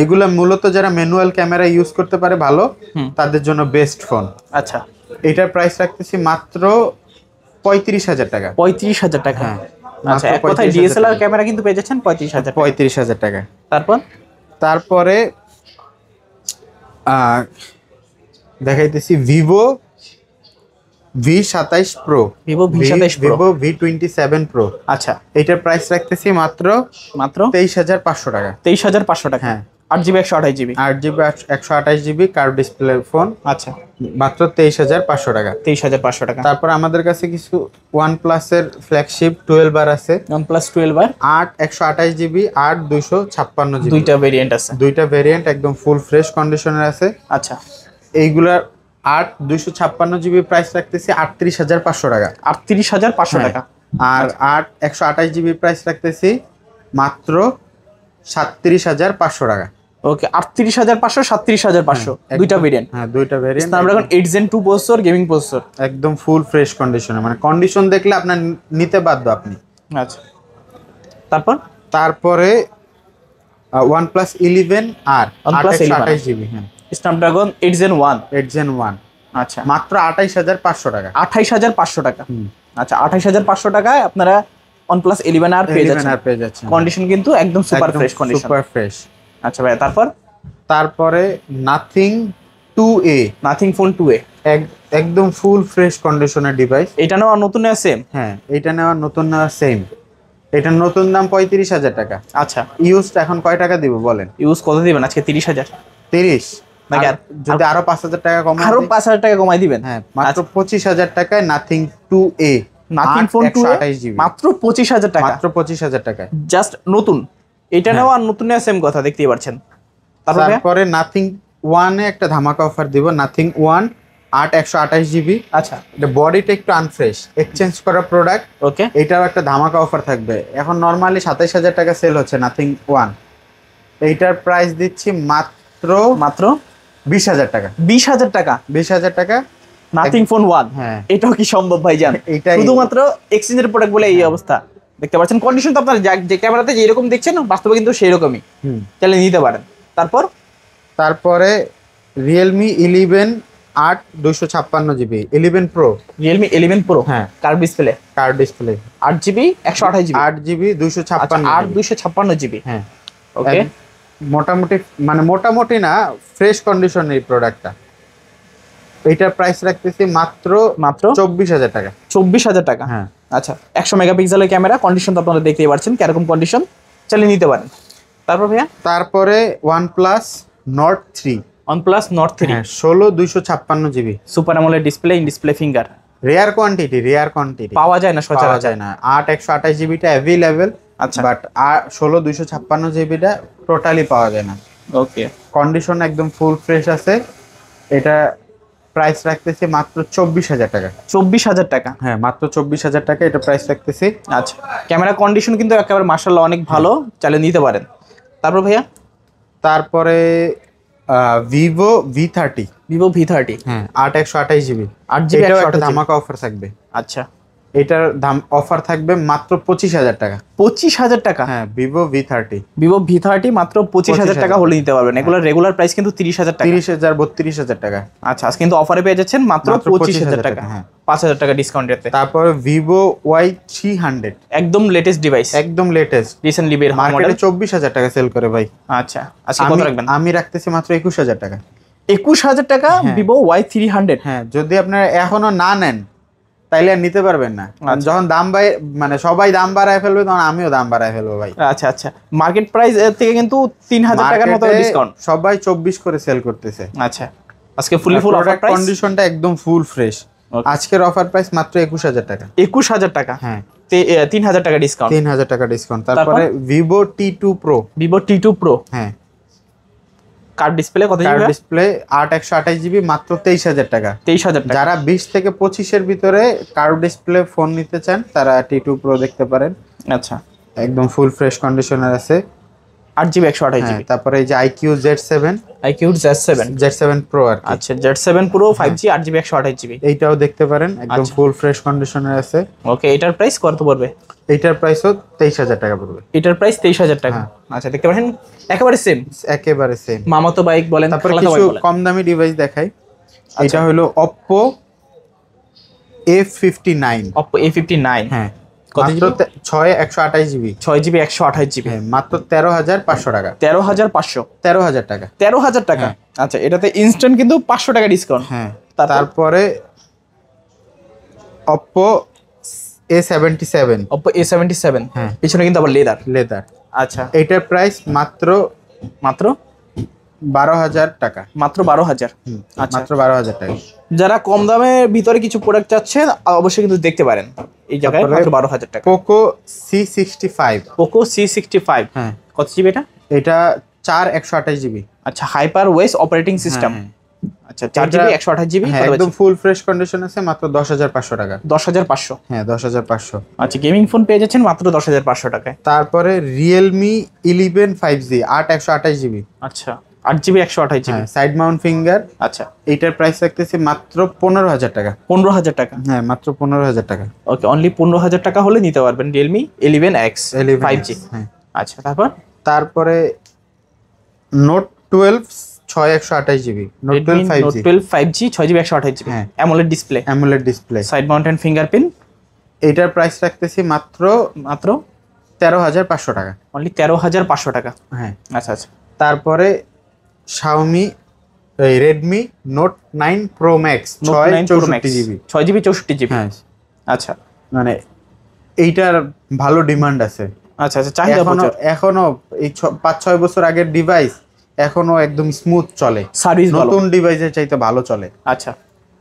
এগুলো মূলত যারা ম্যানুয়াল ক্যামেরা ইউজ করতে পারে ভালো, তাদের জন্য বেস্ট ফোন। আচ্ছা এটার প্রাইস রাখতেছি মাত্র 35,000 টাকা। 35,000 টাকা, হ্যাঁ, আচ্ছা এক কথায় ডিএসএলআর ক্যামেরা কিন্তু পেয়ে যাচ্ছেন 35,000 টাকা। তারপরে দেখাইতেছি Vivo V27 Pro, Vivo V27 Pro। আচ্ছা এটার প্রাইস রাখতেছি মাত্র 23,500 টাকা। 23,500 টাকা, হ্যাঁ 8GB 128GB, 8GB 128GB curve display phone. আচ্ছা মাত্র 23,500 টাকা। 23,500 টাকা। তারপর আমাদের কাছে কিছু OnePlus এর ফ্ল্যাগশিপ 12R আছে। OnePlus 12R 8 128GB, 8 256GB, দুইটা ভেরিয়েন্ট আছে, দুইটা ভেরিয়েন্ট একদম ফুল ফ্রেশ কন্ডিশনের আছে। আচ্ছা এইগুলার 8 256GB প্রাইস রাখতেছি 38,500 টাকা। 38,500 টাকা। আর 8 128GB প্রাইস রাখতেছি মাত্র 37,500 টাকা। ওকে 38,500 37,500 দুইটা ভেরিয়েন্ট। হ্যাঁ দুইটা variant, Snapdragon 8 Gen 2 processor, gaming processor, একদম ফুল ফ্রেশ কন্ডিশনে, মানে কন্ডিশন দেখলে আপনার নিতে বাধ্য আপনি। আচ্ছা তারপরে OnePlus 11R 828GB, হ্যাঁ স্ন্যাপড্রাগন 8 Gen 1, 8 Gen 1, আচ্ছা মাত্র 28,500 টাকা। 28,500 টাকা, আচ্ছা 28,500 টাকায় আপনারা OnePlus 11R পেয়ে 11 যাচ্ছেন। আর পেয়ে যাচ্ছেন। কন্ডিশন কিন্তু একদম super fresh condition. Super fresh. আচ্ছা ভাই, তারপরে nothing 2A, nothing phone 2A একদম ফুল ফ্রেশ কন্ডিশনের ডিভাইস। এটা নেওয়া নতুন নেওয়া সেম? হ্যাঁ, এটা নেওয়া নতুন নেওয়া সেম। এটার নতুন দাম 35,000 টাকা। আচ্ছা, ইউজড এখন কয় টাকা দিব বলেন? ইউজ কত দিবেন আজকে? 30,000? 30 নাকি যদি আরো 5,000 টাকা কমায় আরো 5,000 টাকা কমাই দিবেন? হ্যাঁ, মাত্র 25,000 টাকায় nothing 2A, nothing phone 2A মাত্র 25,000 টাকা। মাত্র 25,000 টাকায় জাস্ট নতুন। এটা নেওয়া আর নতুন নেওয়া সেম কথা, দেখতেই পাচ্ছেন। তারপরে নাথিং 1 এ একটা ধামাকা অফার দিব। Nothing 1 8 128 GB. আচ্ছা, এটা বডিটা একটু আনফ্রেশ, এক্সচেঞ্জ করা প্রোডাক্ট। ওকে, এটাও একটা ধামাকা অফার থাকবে। এখন নরমালি 27,000 টাকা সেল হচ্ছে নাথিং 1। এইটার প্রাইস দিচ্ছি মাত্র 20,000 টাকা। 20,000 টাকা? 20,000 টাকা নাথিং ফোন 1? হ্যাঁ, এটাও কি সম্ভব ভাইজান? এটাই শুধুমাত্র এক্সচেঞ্জের প্রোডাক্ট বলে এই অবস্থা। দেখতে পাচ্ছেন কন্ডিশন তো আপনারা যে ক্যামেরাতে যেরকম দেখছেন বাস্তবে কিন্তু সেই রকমই। তাহলে নিতে পারেন। তারপরে Realme 11 8 256 GB 11 pro. Realme 11 pro, হ্যাঁ, curve display, 8 GB 128 GB, 8 GB 256 আর 256 জিবি। হ্যাঁ, ওকে, মোটামুটি না, ফ্রেশ কন্ডিশন এই প্রোডাক্টটা। এইটার প্রাইস রাখতেছি মাত্র 24,000 টাকা। 24,000 টাকা? হ্যাঁ। আচ্ছা, 100 মেগাপিক্সেলের ক্যামেরা, কন্ডিশন তো আপনারা দেখতেই পাচ্ছেন কিরকম কন্ডিশন। চালিয়ে নিতে পারেন। তারপর ভাইয়া, তারপরে OnePlus Nord 3। OnePlus Nord 3, 16 256 GB, super AMOLED display, in display finger. Rare quantity পাওয়া যায় না সচরাচর। যায় না। 8 128 জিবিটা অ্যাভেলেবেল। আচ্ছা, বাট 16 256 জিবিটা টোটালি পাওয়া যায় না। ওকে, কন্ডিশন একদম ফুল ফ্রেশ আছে। এটা প্রাইস রাখতেছি মাত্র 24,000 টাকা। 24,000 টাকা? হ্যাঁ, মাত্র 24,000 টাকা এটা প্রাইস রাখতেছি। আচ্ছা, ক্যামেরা কন্ডিশন কিন্তু একেবারে মাশাআল্লাহ অনেক ভালো, চালিয়ে নিতে পারেন। তারপর ভাইয়া, তারপরে ভিভো V30। V30, হ্যাঁ, 8 128 জিবি, 8 জিবি, এটাও একটা ধামাকা অফার থাকবে। আচ্ছা, এটার দাম অফার থাকবে মাত্র 25,000 টাকা। 25,000 টাকা? হ্যাঁ, ভিভো V30 মাত্র 25,000 টাকা হলে নিতে পারবেন। এগুলোর রেগুলার প্রাইস কিন্তু 30,000 টাকা। 30,000 32,000 টাকা। আচ্ছা, আজকে কিন্তু অফারে পেয়ে যাচ্ছেন মাত্র 25,000 টাকা। হ্যাঁ, 5,000 টাকা ডিসকাউন্ট এতে। তারপরে ভিভো Y300, একদম লেটেস্ট ডিভাইস, একদম লেটেস্ট, রিসেন্টলি বের হওয়া মডেল। মার্কেটে 24,000 টাকা সেল করে ভাই। আচ্ছা, আজকে কত রাখবেন? আমি রাখতেছি মাত্র 21,000 টাকা। 21,000 টাকা ভিভো Y300? হ্যাঁ, যদি আপনারা এখনো না নেন তাইলে আর নিতে পারবেন না। যখন দাম সবাই দাম বাড়ায় ফেলবে তখন আমিও দাম বাড়ায় ফেলবো ভাই। আচ্ছা, মার্কেট প্রাইস থেকে কিন্তু 3,000 টাকার মতো ডিসকাউন্ট। সবাই 24 করে সেল করতেছে। আচ্ছা, আজকে ফুল অফার প্রাইস, কন্ডিশনটা একদম ফুল ফ্রেশ। আজকের অফার প্রাইস মাত্র 21,000 টাকা। 21,000 টাকা? হ্যাঁ, 3,000 টাকা ডিসকাউন্ট। 3,000 টাকা ডিসকাউন্ট। তারপরে ভিভো T2 Pro। হ্যাঁ, কার্ভ ডিসপ্লে কত জিবি? কার্ভ ডিসপ্লে 8 128 জিবি, মাত্র 23,000 টাকা। 23,000 টাকা। যারা 20 থেকে 25 এর ভিতরে কার্ভ ডিসপ্লে ফোন নিতে চান তারা T2 Pro দেখতে পারেন। আচ্ছা, একদম ফুল ফ্রেশ কন্ডিশনার আছে। 8 জিবি 128 জিবি। তারপরে এই যে IQ Z7 Pro আর কি। আচ্ছা, Z7 Pro 5G 8 GB 128 GB, এইটাও দেখতে পারেন, একদম ফুল ফ্রেশ কন্ডিশনার আছে। ওকে, এটার প্রাইস কত পড়বে? এইটার প্রাইসও 23,000 টাকা পড়বে। এটার প্রাইস 23,000 টাকা। আচ্ছা, দেখতে পাচ্ছেন একেবারে সেম, একেবারে সেম। মামাতো বাইক বলেন, তারপরে কিছু কম দামি ডিভাইস দেখাই। এটা হলো Oppo A59। Oppo A59, হ্যাঁ, কত জিবি? 6 128 GB, 6 GB 128 GB. হ্যাঁ, মাত্র 13,500 টাকা। 13,500? 13,000 টাকা। 13,000 টাকা? আচ্ছা, এটাতে ইনস্ট্যান্ট কিন্তু 500 টাকা ডিসকাউন্ট। হ্যাঁ, তারপরে Oppo A77। Oppo A77, হ্যাঁ, পিছনে কিন্তু আবার লেদার। আচ্ছা, এটার প্রাইস মাত্র 12,000 টাকা। মাত্র 12,000? আচ্ছা, মাত্র 12,000 টাকা। যারা কম দামের ভিতরে কিছু প্রোডাক্ট চাচ্ছেন অবশ্যই কিন্তু দেখতে পারেন এই জায়গায়, মাত্র 12,000 টাকা। Poco C65। Poco C65, হ্যাঁ, কত জিবি এটা? এটা 4 128 জিবি। আচ্ছা, হাইপার ওয়েস অপারেটিং সিস্টেম। আচ্ছা, 4 জিবি 128 জিবি, একদম ফুল ফ্রেশ কন্ডিশন আছে, মাত্র 10,500 টাকা। 10,500? হ্যাঁ, 10,500। আচ্ছা, গেমিং ফোন পেয়ে যাচ্ছেন মাত্র 10,500 টাকায়। তারপরে Realme 11 5G 8 128 জিবি। আচ্ছা, 8 GB 128 GB, side Mount finger. আচ্ছা, এইটার প্রাইস রাখতেছি মাত্র 15,000 টাকা। 15,000 টাকা? হ্যাঁ, মাত্র 15,000 টাকা। ওকে, অনলি 15,000 টাকা হলে নিতে পারবেন Realme 11X 5G। হ্যাঁ, আচ্ছা, তারপরে Note 12 6 128 GB, Note 12 5G, 5G 6 GB 128 GB, হ্যাঁ, AMOLED display, AMOLED display, side mountain fingerprint, এইটার প্রাইস রাখতেছি মাত্র মাত্র 13,500 টাকা। অনলি 13,500 টাকা। হ্যাঁ, আচ্ছা আচ্ছা। তারপরে Xiaomi Redmi Note 9 Pro Max 6/64 GB। 6GB 64GB। হ্যাঁ, আচ্ছা মানে এইটার ভালো ডিমান্ড আছে। আচ্ছা আচ্ছা, চাহিদা প্রচুর। এখনো এই 5-6 বছর আগের ডিভাইস এখনো একদম স্মুথ চলে, সার্ভিস ভালো। নতুন ডিভাইসের চাইতে ভালো চলে। আচ্ছা,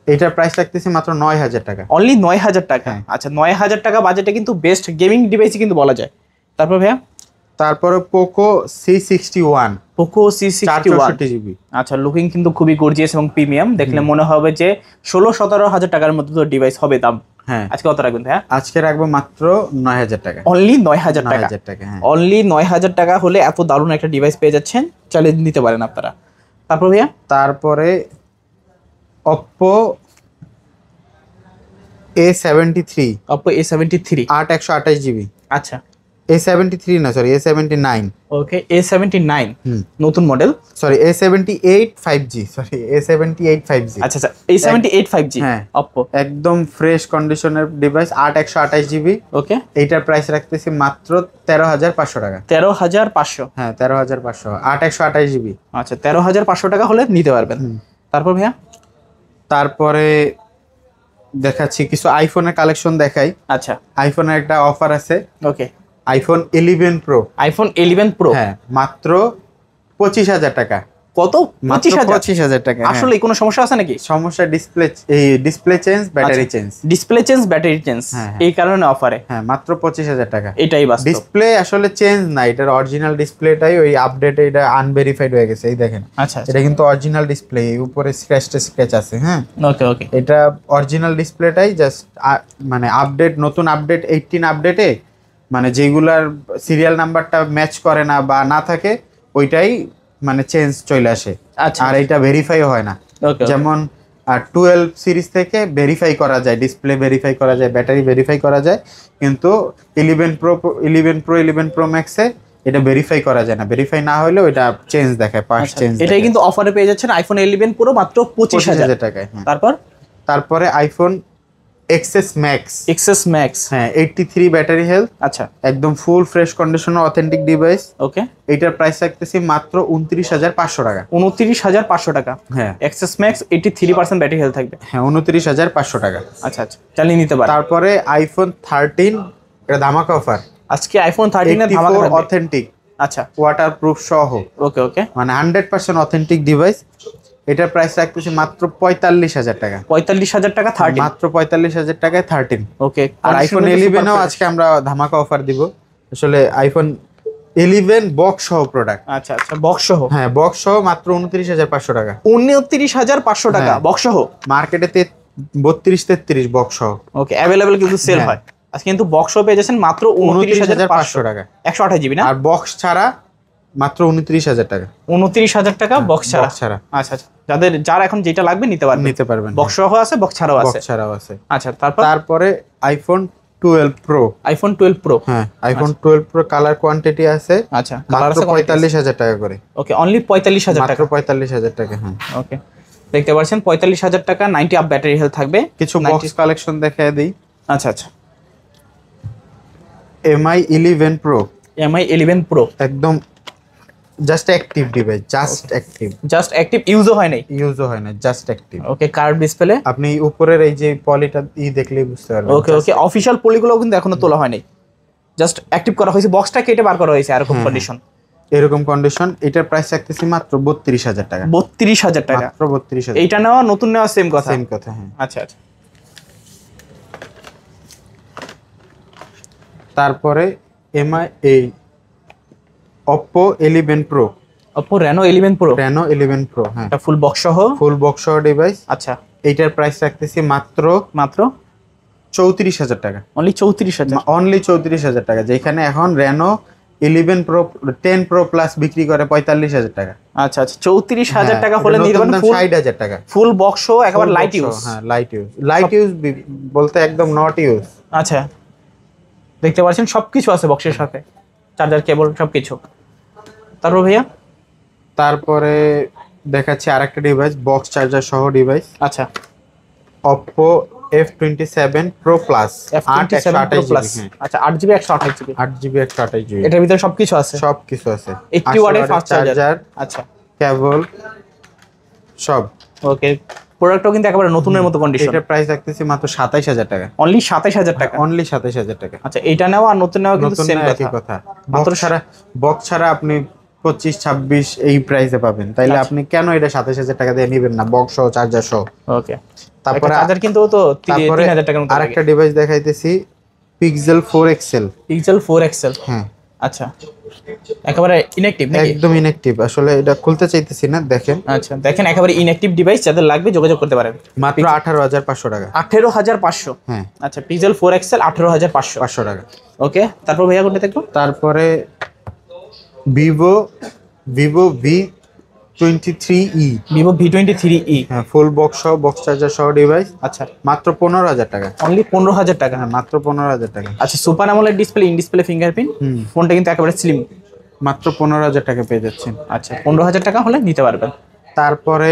এটার প্রাইস রাখতেছি মাত্র 9,000 টাকা। অনলি 9,000 টাকা। হ্যাঁ। আচ্ছা, 9,000 টাকা বাজেটে কিন্তু বেস্ট গেমিং ডিভাইসই কিন্তু বলা যায়। তারপর ভাইয়া তারপরে Poco C61 Poco C61। 464 GB। আচ্ছা, লুকিং কিন্তু খুবই গর্জিয়াস এবং প্রিমিয়াম, দেখলে মনে হবে যে 16-17 হাজার টাকার মধ্যে তো ডিভাইস হবে দাম। হ্যাঁ, আজকে কত রাখবেন ভাইয়া? আজকে রাখবো মাত্র 9,000 টাকা। অনলি 9,000 টাকা। 9,000 টাকা, হ্যাঁ। অনলি 9,000 টাকা হলে এত দারুণ একটা ডিভাইস পেয়ে যাচ্ছেন, চালিয়ে নিতে পারেন আপনারা। তারপর ভাইয়া তারপরে Oppo A73 Oppo A73। 8/128 GB। আচ্ছা, A73 না, সরি A79। ওকে, A79 হুম, নতুন model. Sorry A78 5G, sorry A78 5G। আচ্ছা আচ্ছা, A78 5G। হ্যাঁ, Oppo। একদম ফ্রেশ কন্ডিশনের ডিভাইস, 8/128 GB। ওকে, এইটার প্রাইস রাখতেছি মাত্র 13,500 টাকা। 13,500। হ্যাঁ, 13,500, 8/128 GB। আচ্ছা, 13,500 টাকা হলে নিতে পারবেন। তারপর ভাইয়া তারপরে দেখাচ্ছি কিছু আইফোনের কালেকশন দেখাই। আচ্ছা, আইফোনের একটা অফার আছে, ওকে, iPhone 11 Pro। iPhone 11 Pro। হ্যাঁ, মাত্র 25,000 টাকা। কত? মাত্র 25,000? 25,000 টাকা। আসলে কোনো সমস্যা আছে নাকি? সমস্যা display change, battery change. Display change, battery change, হ্যাঁ, হ্যাঁ। এই কারণে অফারে। হ্যাঁ, মাত্র 25,000 টাকা। এটাই বাস্তব। ডিসপ্লে আসলে চেঞ্জ না, এটার অরিজিনাল ডিসপ্লেটাই ওই আপডেটে এটা আনভেরিফাইড হয়ে গেছে। এই দেখেন, আচ্ছা এটা কিন্তু অরিজিনাল ডিসপ্লে, উপরে স্ক্র্যাচ আছে। হ্যাঁ, ওকে ওকে। এটা অরিজিনাল ডিসপ্লেটাই জাস্ট মানে আপডেট, নতুন আপডেট 18 আপডেটে মানে যেগুলার সিরিয়াল নাম্বারটা ম্যাচ করে না বা না থাকে ওইটাই মানে চেঞ্জ চলে আসে। আচ্ছা, আর এটা ভেরিফাই হয় না। ওকে। যেমন 12 সিরিজ থেকে ভেরিফাই করা যায়, ডিসপ্লে ভেরিফাই করা যায়, ব্যাটারি ভেরিফাই করা যায়, কিন্তু 11 Pro Max এ এটা ভেরিফাই করা যায় না। ভেরিফাই না হলেও এটা চেঞ্জ দেখায়, পাস চেঞ্জ। এটাই কিন্তু অফারে পেয়ে যাচ্ছেন iPhone 11 Pro মাত্র 25,000 টাকায়। হ্যাঁ। তারপরে আইফোন XS Max। হ্যাঁ, 83 ব্যাটারি হেলথ, আচ্ছা, একদম ফুল ফ্রেশ কন্ডিশনের অথেন্টিক ডিভাইস। ওকে। এইটার প্রাইস রাখতেছি মাত্র 29,500 টাকা। 29,500 টাকা। হ্যাঁ, XS Max 83% ব্যাটারি হেলথ থাকবে। হ্যাঁ, 29,500 টাকা। আচ্ছা আচ্ছা, চালিয়ে নিতে পারেন। তারপরে আইফোন 13, এটা ধামাকা অফার। আজকে iPhone 13 এর ধামাকা থাকবে। অথেন্টিক, আচ্ছা, ওয়াটারপ্রুফ সহ, ওকে ওকে। মানে 100% অথেন্টিক ডিভাইস। এটার প্রাইস রাখতেছি মাত্র 45,000 টাকা। 45,000 টাকা 13। মাত্র 45,000 টাকায় 13। ওকে। আর আইফোন 11ও আজকে আমরা ধামাকা অফার দিব। আসলে আইফোন 11 বক্স সহ প্রোডাক্ট। আচ্ছা আচ্ছা, বক্স সহ। হ্যাঁ, বক্স সহ মাত্র 29,500 টাকা। 29,500 টাকা হ্যাঁ। বক্স সহ। মার্কেটে 32-33 বক্স সহ। ওকে, অ্যাভেলেবল কিন্তু সেল হ্যাঁ। হয়। আজকে কিন্তু বক্স সহ পেয়ে যাচ্ছেন মাত্র 29,500 টাকা। 128 জিবি না? আর বক্স ছাড়া মাত্র 29,000 টাকা। 29,000 টাকা বক্স ছাড়া। বক্স ছাড়া আচ্ছা আচ্ছা, যার এখন যেটা লাগবে নিতে পারবেন। বক্স সহ আছে, বক্স ছাড়াও আছে। বক্স ছাড়াও আছে। আচ্ছা, তারপরে আইফোন 12 প্রো। IPhone 12 pro. হ্যাঁ, আইফোন 12 প্রো কালার কোয়ান্টিটি আছে। আচ্ছা, কালার মাত্র আছে 45,000 টাকা করে। ওকে, অনলি 45,000 মাত্র টাকা। 45,000 টাকা। হ্যাঁ, ওকে, দেখতে পাচ্ছেন 45,000 টাকা, 90 আপ ব্যাটারি হেলথ থাকবে। কিছু বক্স কালেকশন দেখায় দেই। আচ্ছা আচ্ছা, MI 11 প্রো। MI 11 প্রো একদম just active device, just active, ইউজও হয় নাই। ইউজও হয় না, just active. Okay, curve display. আপনি উপরের এই যে পলিটা দেখলেই বুঝতে পারবেন। ওকে ওকে, অফিশিয়াল পলিগুলো কিন্তু এখনো তোলা হয় নাই, জাস্ট অ্যাক্টিভ করা হয়েছে, বক্সটা কেটে বার করা হয়েছে এরকম কন্ডিশন। এরকম কন্ডিশন। এটার প্রাইস রাখতেছি মাত্র 32,000 টাকা। 32,000 টাকা। মাত্র 32,000। এইটা নেওয়া নতুন নেওয়া সেম কথা। হ্যাঁ। আচ্ছা আচ্ছা। তারপরে Oppo 11 Pro। Oppo Reno 11 Pro। Reno 11 Pro, হ্যাঁ, এটা ফুল বক্স সহ। ফুল বক্স সহ ডিভাইস। আচ্ছা, এইটার প্রাইস রাখতেছি মাত্র 34,000 টাকা। অনলি 34,000। অনলি 34,000 টাকা, যেখানে এখন Reno 11 Pro 10 Pro প্লাস বিক্রি করে 45,000 টাকা। আচ্ছা আচ্ছা, 34,000 টাকা হলে নিতে পারেন। 60,000 টাকা। ফুল বক্স সহ, একেবারে লাইট ইউজ। হ্যাঁ, লাইট ইউজ বলতে একদম নট ইউজ। আচ্ছা, দেখতে পাচ্ছেন সবকিছু আছে বক্সের সাথে, চার্জার, কেবল সবকিছু। তারপর ভাইয়া তারপরে দেখাচ্ছি আরেকটা ডিভাইস, বক্স চার্জার সহ ডিভাইস। আচ্ছা, Oppo F27 Pro Plus F27 Pro Plus। আচ্ছা 8GB 128GB। 8GB 128GB। এটার ভিতরে সবকিছু আছে? সবকিছু আছে। 80 ওয়াটের ফাস্ট চার্জার। আচ্ছা কেবল সব। ওকে, প্রোডাক্টও কিন্তু একেবারে নতুনের মতো কন্ডিশন। এটার প্রাইস রাখতেছি মাত্র 27000 টাকা। অনলি 27000 টাকা? অনলি 27000 টাকা। আচ্ছা, এটা নেওয়া আর নতুন নেওয়া কিন্তু সেম কথা। বক্স ছাড়া আপনি 25-26 এই প্রাইসে পাবেন, তাইলে আপনি কেন এটা 27000 টাকা দিয়ে নেবেন না, বক্স সহ চার্জার সহ? ওকে, তারপরে চার্জার কিন্তু তো 3000 টাকার মতো। আরেকটা ডিভাইস দেখাইতেছি, Pixel 4 XL। Pixel 4 XL। হ্যাঁ। আচ্ছা, একেবারে ইনঅ্যাকটিভ নাকি? একদম ইনঅ্যাকটিভ, আসলে এটা খুলতে চাইতেছি না, দেখেন। আচ্ছা, দেখেন একেবারে ইনঅ্যাকটিভ ডিভাইস, যাদের লাগবে যোগাযোগ করতে পারেন। মাত্র 18500 টাকা। 18500? হ্যাঁ। আচ্ছা, Pixel 4 XL 18500 টাকা। ওকে, তারপর ভাইয়া কোনটা দেখবো? তারপরে Vivo V23e। Vivo V23e। হ্যাঁ, ফুল বক্স সহ, বক্স চার্জার সহ ডিভাইস। আচ্ছা, মাত্র 15000 টাকা। অনলি 15000 টাকা? হ্যাঁ, মাত্র 15000 টাকা। আচ্ছা, super AMOLED display, in display fingerprint, ফোনটা কিন্তু একেবারে স্লিম। মাত্র 15000 টাকা পেয়ে যাচ্ছেন। আচ্ছা, 15000 টাকা হলে নিতে পারবেন। তারপরে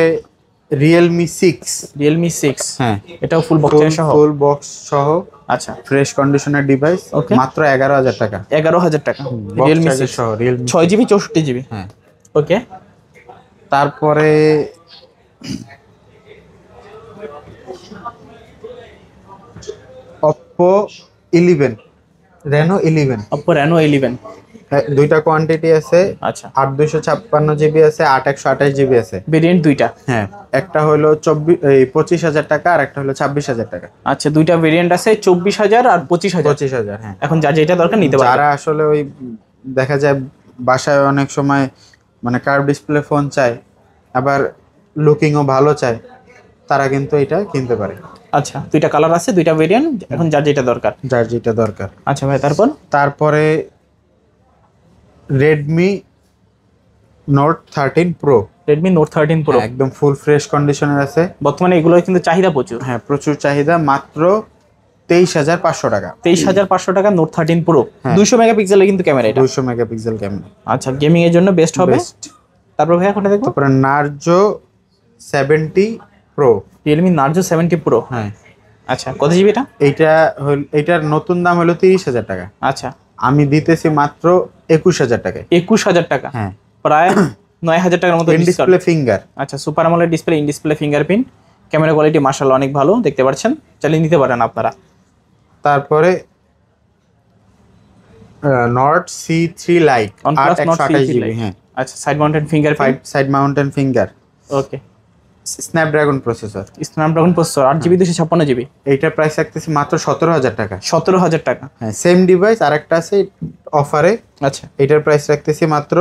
Realme 6। Realme 6। হ্যাঁ, এটাও ফুল বক্স সহ? ফুল বক্স সহ। আচ্ছা, ফ্রেশ কন্ডিশনের ডিভাইস। ওকে, মাত্র 11000 টাকা। 11000 টাকা। Realme 6 সহ, Realme 6GB 64GB। হ্যাঁ। ওকে, তারপরে Oppo 11, Reno 11। Oppo Reno 11। দুইটা কোয়ান্টিটি আছে। আচ্ছা, 8256GB আছে, 8128GB আছে। ভেরিয়েন্ট দুইটা? হ্যাঁ, একটা হলো 25000 টাকা, আর একটা হলো 26000 টাকা। আচ্ছা, দুইটা ভেরিয়েন্ট আছে, 24000 আর 25000। 25000। হ্যাঁ, এখন যার যেটা দরকার নিতে পারবে। যারা আসলে ওই দেখা যায় বাসায় অনেক সময় মানে কার্ভ ডিসপ্লে ফোন চায়, আবার লুকিংও ভালো চায়, তারা কিন্তু এটা কিনতে পারে। আচ্ছা, দুইটা কালার আছে, দুইটা ভেরিয়েন্ট, এখন যার যেটা দরকার। আচ্ছা ভাই, তারপরে Redmi Note 13 Pro। Redmi Note 13 Pro একদম ফুল ফ্রেশ কন্ডিশনের আছে। বর্তমানে এগুলোর কিন্তু চাহিদা প্রচুর। হ্যাঁ, প্রচুর চাহিদা। মাত্র 23500 টাকা। 23500 টাকা Note 13 Pro। 200 মেগাপিক্সেলের কিন্তু ক্যামেরা এটা। 200 মেগাপিক্সেল ক্যামেরা। আচ্ছা, গেমিং এর জন্য বেস্ট হবে। তারপর ভাই কোনটা দেখবো? তারপরে Narzo 70 Pro। Realme Narzo 70 Pro। হ্যাঁ। আচ্ছা, কত জিবি এটা? এইটার নতুন দাম হলো 30000 টাকা। আচ্ছা, আমি দিতেছি মাত্র 21000 টাকায়। 21000 টাকা? হ্যাঁ, প্রায় 9000 টাকার মতো ডিসপ্লে ফিঙ্গার। আচ্ছা, super AMOLED display, in display fingerprint, camera quality মাশাআল্লাহ অনেক ভালো, দেখতে পাচ্ছেন, চালিয়ে নিতে পারেন আপনারা। তারপরে Note C3 Lite 8128GB। হ্যাঁ। আচ্ছা, side mounted fingerprint. Side mountain finger. Okay, Snapdragon processor. Snapdragon processor, 8GB 256GB। এইটার প্রাইস রাখতেছি মাত্র 17000 টাকা। 17000 টাকা? হ্যাঁ, সেম ডিভাইস আরেকটা আছে অফারে। আচ্ছা, এটার প্রাইস রাখতেছি মাত্র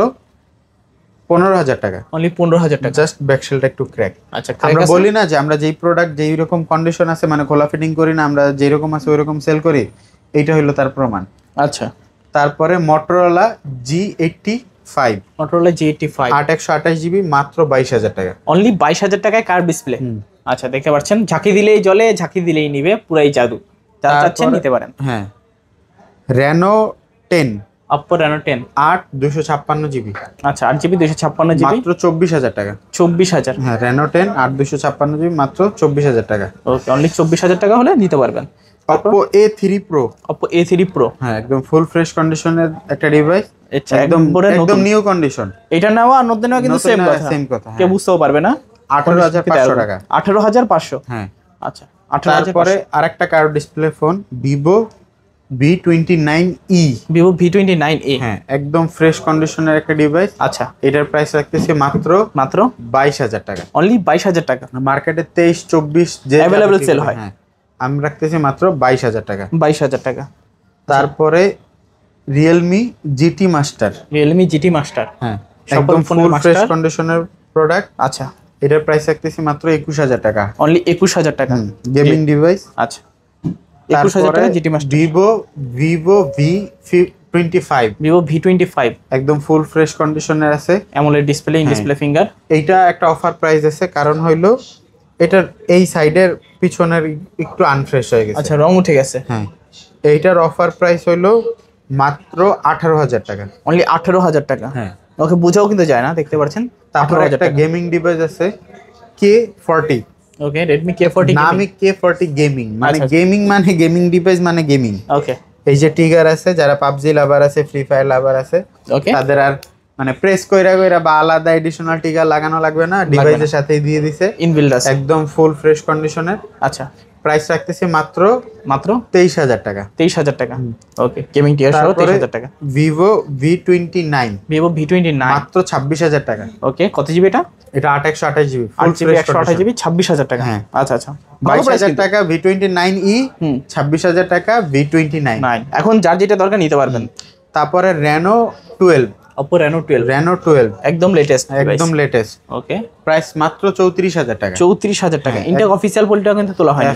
15000 টাকা। অনলি 15000 টাকা? জাস্ট ব্যাকশেলটা একটু ক্র্যাক। আচ্ছা, আমরা বলি না যে আমরা যেই প্রোডাক্ট যেই রকম কন্ডিশন আছে, মানে খোলা ফিটিং করি না, আমরা যেই রকম আছে ওই রকম সেল করি, এইটা হলো তার প্রমাণ। আচ্ছা, তারপরে Motorola G85। Motorola G85 8128GB, মাত্র 22000 টাকা। অনলি 22000 টাকায় কার ডিসপ্লে। আচ্ছা, দেখতে পাচ্ছেন, ঝাঁকি দিলেই জ্বলে, ঝাঁকি দিলেই নিবে, পুরাই জাদু। যারা চাচ্ছেন নিতে পারেন। হ্যাঁ, Reno 10। Oppo Reno 10 256GB। আচ্ছা, 8GB 256GB, মাত্র 24000 টাকা। 24000? হ্যাঁ, Reno 10 256GB, মাত্র 24000 টাকা। ওকে, অনলি 24000 টাকা হলে নিতে পারবেন। Oppo A3 Pro। Oppo A3 Pro। হ্যাঁ, একদম ফুল ফ্রেশ কন্ডিশনের একটা ডিভাইস। একদম নিউ কন্ডিশন। এটা নেওয়া আর নতুন নেওয়া কিন্তু সেম কথা। কেউ বুঝতেও পারবে না। 18500 টাকা। 18500? হ্যাঁ। আচ্ছা, 18500। তারপরে আরেকটা curve display phone, Vivo V29e। Vivo V29e। হ্যাঁ, একদম ফ্রেশ কন্ডিশনের একটা ডিভাইস। আচ্ছা, এটার প্রাইস রাখতেছি মাত্র 22000 টাকা। অনলি 22000 টাকা? মার্কেটে 23-24 যে अवेलेबल সেল হয়। হ্যাঁ, আমি রাখতেছি মাত্র 22000 টাকা। 22000 টাকা। তারপরে Realme GT Master। Realme GT Master। হ্যাঁ, একদম ফুল ফ্রেশ কন্ডিশনের প্রোডাক্ট। আচ্ছা, এটার প্রাইস রাখতেছি মাত্র 21000 টাকা। অনলি 21000 টাকা? Gaming device. আচ্ছা, 21000 টাকা GT Master। Vivo V25। Vivo V25 একদম ফুল ফ্রেশ কন্ডিশনের আছে, AMOLED display, in display finger. এইটা একটা অফার প্রাইস আছে, কারণ হইলো এটার এই সাইডের পিছনের একটু আনফ্রেশ হয়ে গেছে। আচ্ছা, রং উঠে গেছে। হ্যাঁ, এইটার অফার প্রাইস হইলো মাত্র 18000 টাকা। অনলি 18000 টাকা? হ্যাঁ। ওকে, বুঝাও কিন্তু যায় না, দেখতে পাচ্ছেন। তারপরে একটা গেমিং ডিভাইস আছে K40। ওকে Redmi K40 নামই K40 গেমিং, মানে গেমিং মানে গেমিং ডিভাইস মানে গেমিং। ওকে এই যে ট্রিগার আছে, যারা পাবজি লাভার আছে, ফ্রি ফায়ার লাভার আছে, ওকে তাদের আর মানে প্রেস কইরা কইরা বা আলাদা এডিশনাল ট্রিগার লাগানো লাগবে না, ডিভাইসের সাথেই দিয়ে দিছে, ইনবিল্ড আছে একদম ফুল ফ্রেশ কন্ডিশনের। আচ্ছা প্রাইস রাখতেছি মাত্র মাত্র 23,000 টাকা। 23,000 টাকা। ওকে গেমিং টিয়ার সহ 23,000 টাকা। ভিভো V29, Vivo V29 মাত্র 26,000 টাকা। ওকে কত জিবি এটা? এটা 828 জিবি, 8 জিবি 128 জিবি 26,000 টাকা। হ্যাঁ। আচ্ছা আচ্ছা 22,000 টাকা V29e, 26,000 টাকা V29। এখন যার যেটা দরকার নিতে পারবেন। তারপরে Reno 12, Oppo Reno 12 একদম লেটেস্ট, একদম লেটেস্ট। ওকে প্রাইস মাত্র 34,000 টাকা। 34,000 টাকা। ইনটেক অফিসিয়াল পলিটাও কিন্তু তোলা হয় না,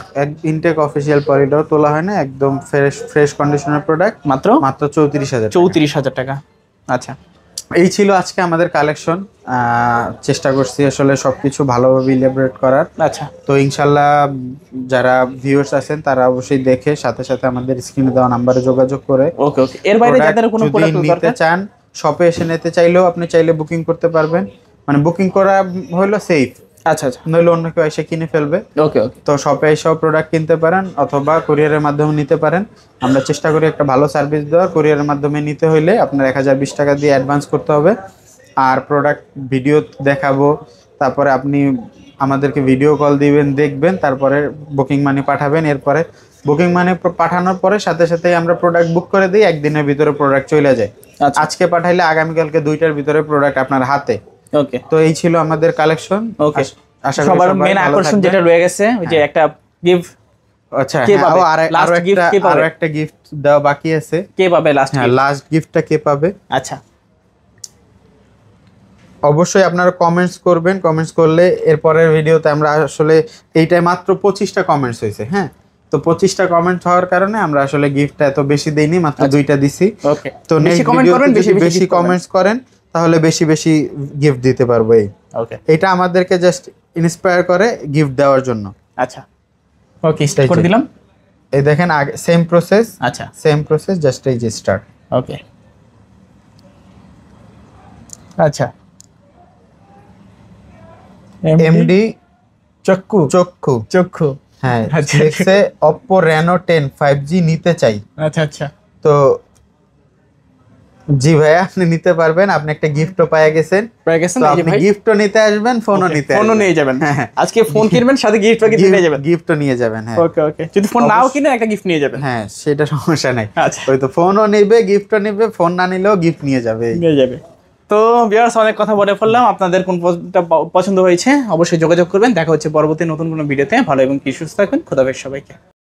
ইনটেক অফিসিয়াল পলিটাও তোলা হয় না, একদম ফ্রেশ কন্ডিশনের প্রোডাক্ট, মাত্র 34,000। 34,000 টাকা। আচ্ছা এই ছিল আজকে আমাদের কালেকশন। চেষ্টা করছি আসলে সবকিছু ভালোভাবে ইলাবোরেট করার। আচ্ছা তো ইনশাল্লাহ যারা ভিউয়ার্স আছেন তারা অবশ্যই দেখে সাথে সাথে আমাদের স্ক্রিনে দেওয়া নাম্বারে যোগাযোগ করে ওকে ওকে এর বাইরে যাদের কোনো প্রোডাক্ট নিতে চান, শপে এসে নিতে চাইলেও আপনি চাইলে বুকিং করতে পারবেন, মানে বুকিং করা হলো সেফ। আচ্ছা আচ্ছা নইলে অন্য কেউ এসে কিনে ফেলবে। ওকে ওকে তো শপে এসেও প্রোডাক্ট কিনতে পারেন অথবা কুরিয়ারের মাধ্যমে নিতে পারেন। আমরা চেষ্টা করি একটা ভালো সার্ভিস দেওয়ার। কুরিয়ারের মাধ্যমে নিতে হইলে আপনার 1020 টাকা দিয়ে অ্যাডভান্স করতে হবে, আর প্রোডাক্ট ভিডিও দেখাবো, তারপরে আপনি আমাদেরকে ভিডিও কল দিবেন, দেখবেন, তারপরে বুকিং মানি পাঠাবেন। এরপরে বুকিং মানি পাঠানোর পরে সাথে সাথেই আমরা প্রোডাক্ট বুক করে দিই, একদিনের ভিতরে প্রোডাক্ট চলে যায়। আজকে পাঠাইলে আগামীকালকে 2টার ভিতরে প্রোডাক্ট আপনার হাতে। ওকে তো এই ছিল আমাদের কালেকশন। ওকে আশা করি সবার সবাই মেন ভালো আকর্ষণ থাকবেন। যেটা রয়ে গেছে ওই যে একটা গিফট, আচ্ছা কে পাবে? Last gift কে পাবে? আরো একটা গিফট দেওয়া বাকি আছে। কে পাবে লাস্ট? হ্যাঁ, লাস্ট গিফটটা কে পাবে? আচ্ছা অবশ্যই আপনারা কমেন্টস করবেন। কমেন্টস করলে এরপরের ভিডিওতে আমরা আসলে এইটাই মাত্র 25টা কমেন্টস হয়েছে। হ্যাঁ, তো 25টা কমেন্ট হওয়ার কারণে আমরা আসলে গিফটটা এত বেশি দেইনি, মাত্র 2টা দিছি। ওকে তো বেশি নেক্সট কমেন্ট করবেন, ভিডিওতে বেশি বেশি কমেন্টস করেন তাহলে বেশি বেশি গিফট দিতে পারবো। ওকে এটা আমাদেরকে জাস্ট ইন্সপায়ার করে গিফট দেওয়ার জন্য। আচ্ছা ওকে স্টার্ট করে দিলাম। এই দেখেন আগে সেম প্রসেস, আচ্ছা সেম প্রসেস, জাস্ট এই যে স্টার্ট। ওকে আচ্ছা এমডি চক্কু চক্ষু, চক্ষু হ্যাঁ আচ্ছা। দেখছে Oppo Reno 10 5G নিতে চাই। আচ্ছা আচ্ছা তো জি ভাইয়া আপনি নিতে পারবেন, আপনি একটা গিফটও পেয়ে গেছেন। পেয়ে গেছেন, তো এই যে আপনি ভাই গিফটও নিতে আসবেন, ফোনও নিতে ফোনও আসবেন। নিয়ে যাবেন। হ্যাঁ। আজকে ফোন কিনবেন সাথে গিফট প্যাকেট নিয়ে যাবেন। গিফটও নিয়ে যাবেন। হ্যাঁ ওকে ওকে যদি ফোন নাও কিনেন একটা গিফট নিয়ে যাবেন। হ্যাঁ, সেটা সমস্যা নাই। আচ্ছা ওই তো ফোনও নেবে, গিফটও নেবে, ফোন না নিলেও গিফট নিয়ে যাবে। নিয়ে যাবে। তো ভিউয়ার্স অনেক কথা বলে ফেললাম, আপনাদের কোন পছন্দ হয়েছে অবশ্যই যোগাযোগ করবেন। দেখা হচ্ছে পরবর্তী নতুন কোনো ভিডিওতে। ভালো এবং কি সুস্থ থাকবেন। খোদা হাফেজ সবাইকে।